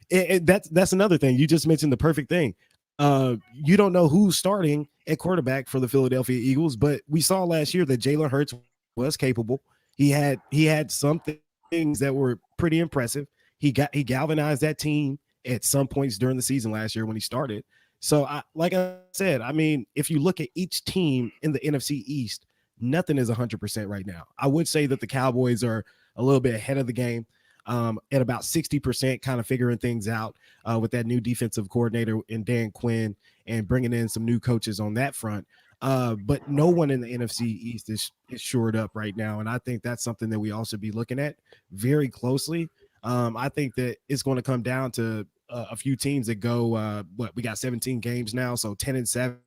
Speaker 4: that's another thing. You just mentioned the perfect thing. You don't know who's starting at quarterback for the Philadelphia Eagles, but we saw last year that Jalen Hurts was capable. He had some things that were pretty impressive. He galvanized that team at some points during the season last year when he started. So, like I said, I mean, if you look at each team in the NFC East, nothing is 100% right now. I would say that the Cowboys are a little bit ahead of the game, at about 60%, kind of figuring things out with that new defensive coordinator in Dan Quinn and bringing in some new coaches on that front. But no one in the NFC East is shored up right now. And I think that's something that we all should be looking at very closely. I think that it's going to come down to a few teams that go, we got 17 games now, so 10-7.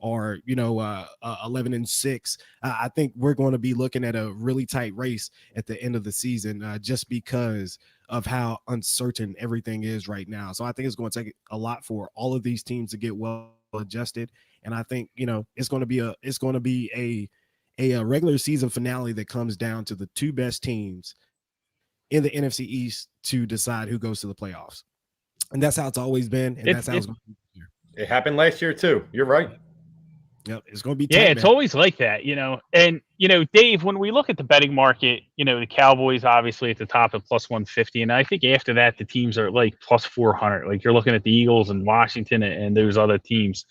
Speaker 4: Or 11-6. I think we're going to be looking at a really tight race at the end of the season, just because of how uncertain everything is right now. So I think it's going to take a lot for all of these teams to get well adjusted, and I think it's going to be a regular season finale that comes down to the two best teams in the NFC East to decide who goes to the playoffs. And that's how it's always been. And that's how it's going to be this year.
Speaker 2: It happened last year too. You're right.
Speaker 4: Yep, it's going to be
Speaker 1: Yeah,
Speaker 4: tight,
Speaker 1: it's
Speaker 4: man.
Speaker 1: always like that, And Dave, when we look at the betting market, the Cowboys obviously at the top at plus 150, and I think after that the teams are like plus 400. Like you're looking at the Eagles and Washington and those other teams.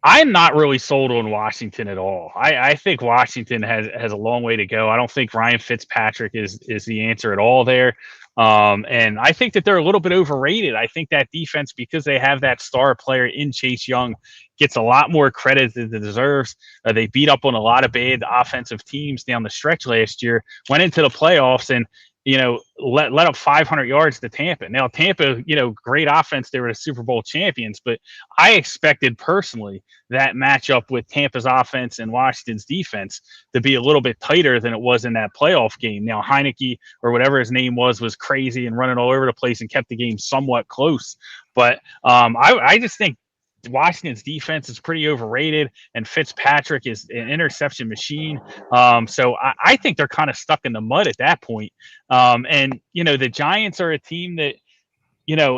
Speaker 1: I'm not really sold on Washington at all. I think Washington has a long way to go. I don't think Ryan Fitzpatrick is the answer at all there. And I think that they're a little bit overrated. I think that defense, because they have that star player in Chase Young, gets a lot more credit than it deserves. They beat up on a lot of bad offensive teams down the stretch last year, went into the playoffs and let up 500 yards to Tampa. Now, Tampa, great offense. They were the Super Bowl champions, but I expected personally that matchup with Tampa's offense and Washington's defense to be a little bit tighter than it was in that playoff game. Now, Heineke or whatever his name was crazy and running all over the place and kept the game somewhat close. But I just think Washington's defense is pretty overrated, and Fitzpatrick is an interception machine. So I think they're kind of stuck in the mud at that point. And the Giants are a team that,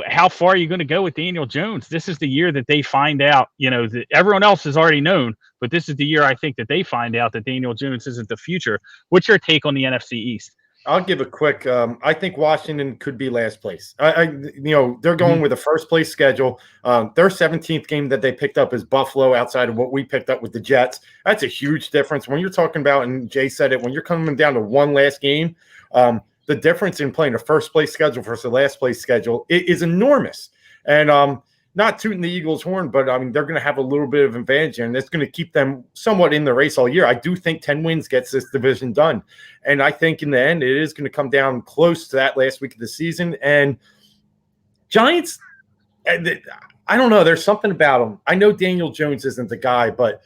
Speaker 1: how far are you going to go with Daniel Jones? This is the year that they find out, that everyone else has already known, but this is the year I think that they find out that Daniel Jones isn't the future. What's your take on the NFC East?
Speaker 2: I'll give a quick. I think Washington could be last place. They're going with a first place schedule. Their 17th game that they picked up is Buffalo, outside of what we picked up with the Jets. That's a huge difference when you're talking about. And Jay said it, when you're coming down to one last game, the difference in playing a first place schedule versus a last place schedule is enormous. And not tooting the Eagles' horn, but they're going to have a little bit of advantage, and it's going to keep them somewhat in the race all year. I do think 10 wins gets this division done, and I think in the end it is going to come down close to that last week of the season. And Giants, I don't know. There's something about them. I know Daniel Jones isn't the guy, but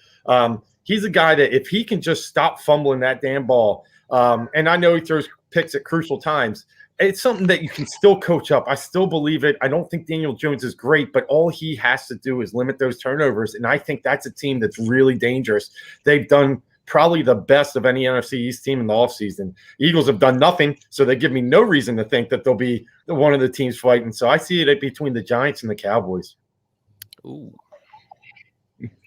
Speaker 2: he's a guy that if he can just stop fumbling that damn ball, and I know he throws picks at crucial times, it's something that you can still coach up. I still believe it. I don't think Daniel Jones is great, but all he has to do is limit those turnovers. And I think that's a team that's really dangerous. They've done probably the best of any NFC East team in the offseason. Eagles have done nothing, so they give me no reason to think that they'll be one of the teams fighting. So I see it between the Giants and the Cowboys.
Speaker 1: Ooh.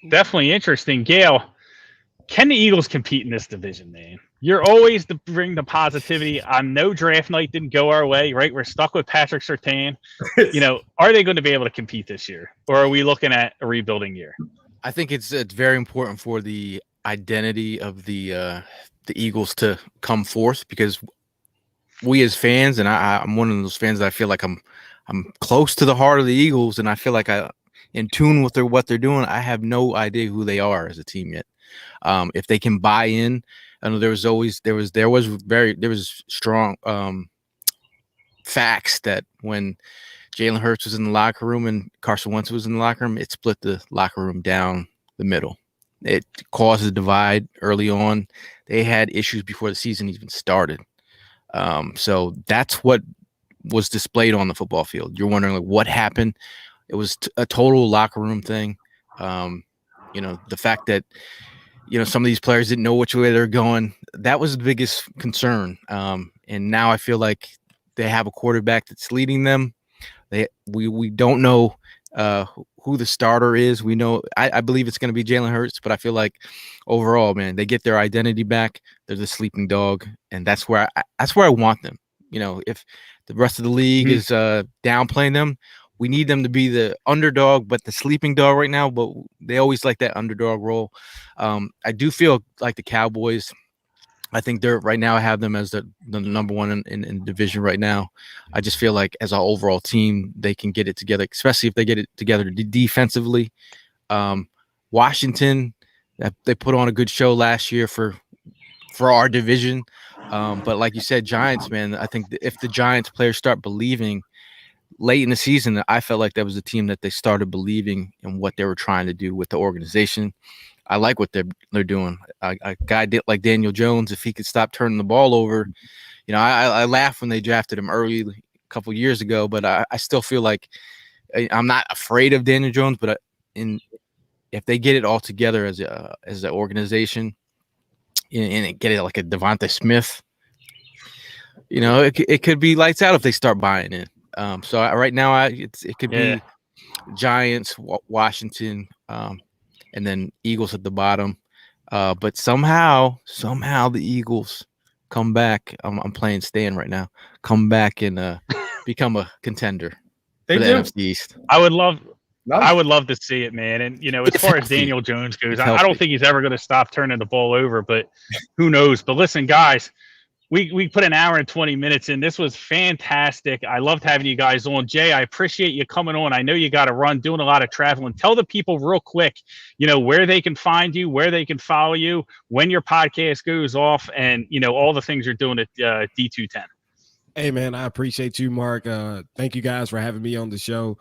Speaker 1: Definitely interesting. Gayle, can the Eagles compete in this division, man? You're always to bring the positivity. No draft night didn't go our way, right? We're stuck with Patrick Surtain. Are they going to be able to compete this year, or are we looking at a rebuilding year?
Speaker 3: I think it's very important for the identity of the Eagles to come forth, because we as fans, and I'm one of those fans that I feel like I'm close to the heart of the Eagles, and I feel like I'm in tune with what they're doing. I have no idea who they are as a team yet. If they can buy in. I know there was strong facts that when Jalen Hurts was in the locker room and Carson Wentz was in the locker room, it split the locker room down the middle. It caused a divide early on. They had issues before the season even started. So that's what was displayed on the football field. You're wondering what happened. It was a total locker room thing. The fact that some of these players didn't know which way they're going. That was the biggest concern. And now I feel like they have a quarterback that's leading them. We don't know who the starter is. We know I believe it's going to be Jalen Hurts, but I feel like overall, man, they get their identity back. They're the sleeping dog, and that's where I want them. If the rest of the league is downplaying them, we need them to be the underdog, but the sleeping dog right now. But they always like that underdog role. I do feel like the Cowboys, I think they're right now, I have them as the number one in division right now. I just feel like as an overall team, they can get it together, especially if they get it together defensively. Washington, they put on a good show last year for our division. But like you said, Giants, man, I think if the Giants players start believing late in the season, I felt like that was a team that they started believing in what they were trying to do with the organization. I like what they're doing. A guy like Daniel Jones, if he could stop turning the ball over, I laughed when they drafted him early a couple years ago, but I still feel like I'm not afraid of Daniel Jones, but if they get it all together as an organization and get it like a Devontae Smith, it could be lights out if they start buying it. So right now, it could be Giants, Washington, and then Eagles at the bottom. But somehow the Eagles come back. I'm playing Stan right now. Come back and become a contender for the NFC East.
Speaker 1: I would love to see it, man. And as far as Daniel Jones goes, I don't think he's ever going to stop turning the ball over. But who knows? But listen, guys. We put an hour and 20 minutes in. This was fantastic. I loved having you guys on. Jay, I appreciate you coming on. I know you got to run, doing a lot of traveling. Tell the people real quick, where they can find you, where they can follow you, when your podcast goes off, and, all the things you're doing at D210.
Speaker 4: Hey, man, I appreciate you, Mark. Thank you guys for having me on the show.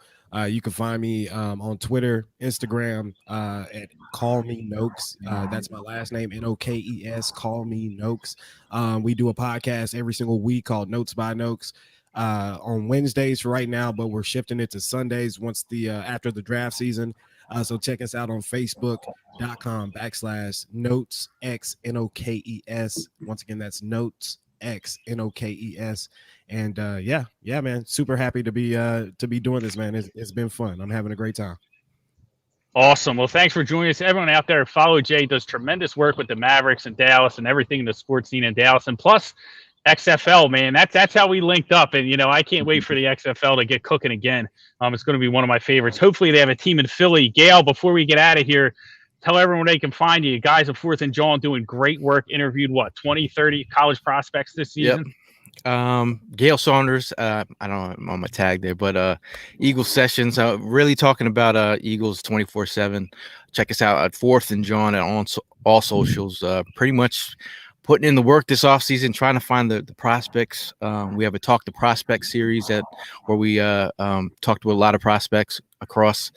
Speaker 4: You can find me on Twitter, Instagram at Call Me Nokes. That's my last name, Nokes. Call Me Nokes. We do a podcast every single week called Notes by Nokes on Wednesdays right now, but we're shifting it to Sundays once after the draft season. So check us out on Facebook.com/NotesX Nokes. Once again, that's Notes X Nokes. And yeah, man, super happy to be doing this, man. It's been fun. I'm having a great time.
Speaker 1: Awesome. Well, thanks for joining us. Everyone out there, follow Jay. Does tremendous work with the Mavericks in Dallas and everything in the sports scene in Dallas, and plus XFL, man. That's how we linked up. And I can't wait for the XFL to get cooking again. It's going to be one of my favorites. Hopefully they have a team in Philly. Gayle, before we get out of here, tell everyone where they can find you. Guys at 4th and Jawn doing great work. Interviewed 20, 30 college prospects this season.
Speaker 3: Yep. Gayle Saunders, I don't know, I'm on my tag there, but Eagles Sessions, really talking about Eagles 24/7. Check us out at 4th and Jawn on all socials. Pretty much putting in the work this offseason, trying to find the prospects. We have a Talk to Prospect series where we talk to a lot of prospects across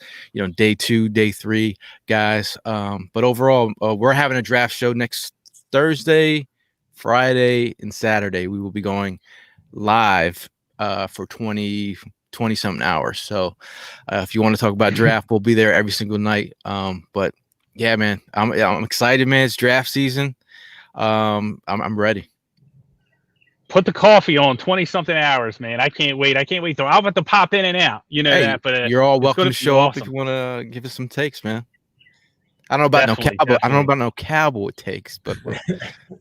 Speaker 3: day 2, day 3 guys. But overall, we're having a draft show next Thursday, Friday, and Saturday. We will be going live for 20 something hours. So if you want to talk about draft, we'll be there every single night. But yeah, man, I'm excited, man. It's draft season. I'm ready.
Speaker 1: Put the coffee on 20 something hours, man. I can't wait. Though I'm about to pop in and out. But
Speaker 3: you're all welcome to show up if you want to give us some takes, man. I don't know about
Speaker 1: Definitely.
Speaker 3: I don't know about no cowboy takes, but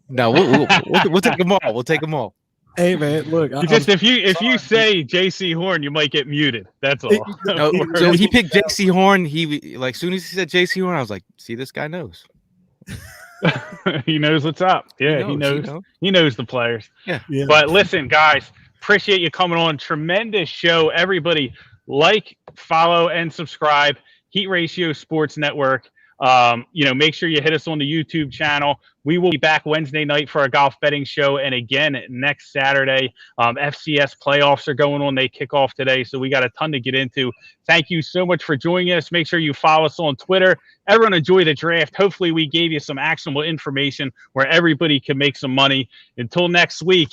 Speaker 3: no, we'll take them all. We'll take them all.
Speaker 4: Hey, man, look.
Speaker 1: If you say J.C. Horn, you might get muted. That's all.
Speaker 3: No, so he picked J.C. Horn. He as soon as he said J.C. Horn, I was like, see, this guy knows.
Speaker 1: He knows what's up. Yeah, he knows. He knows the players.
Speaker 3: Yeah.
Speaker 1: But listen, guys, appreciate you coming on. Tremendous show. Everybody, follow, and subscribe. Heat Ratio Sports Network. Make sure you hit us on the YouTube channel. We will be back Wednesday night for our golf betting show. And again, next Saturday, FCS playoffs are going on. They kick off today. So we got a ton to get into. Thank you so much for joining us. Make sure you follow us on Twitter. Everyone enjoy the draft. Hopefully we gave you some actionable information where everybody can make some money. Until next week,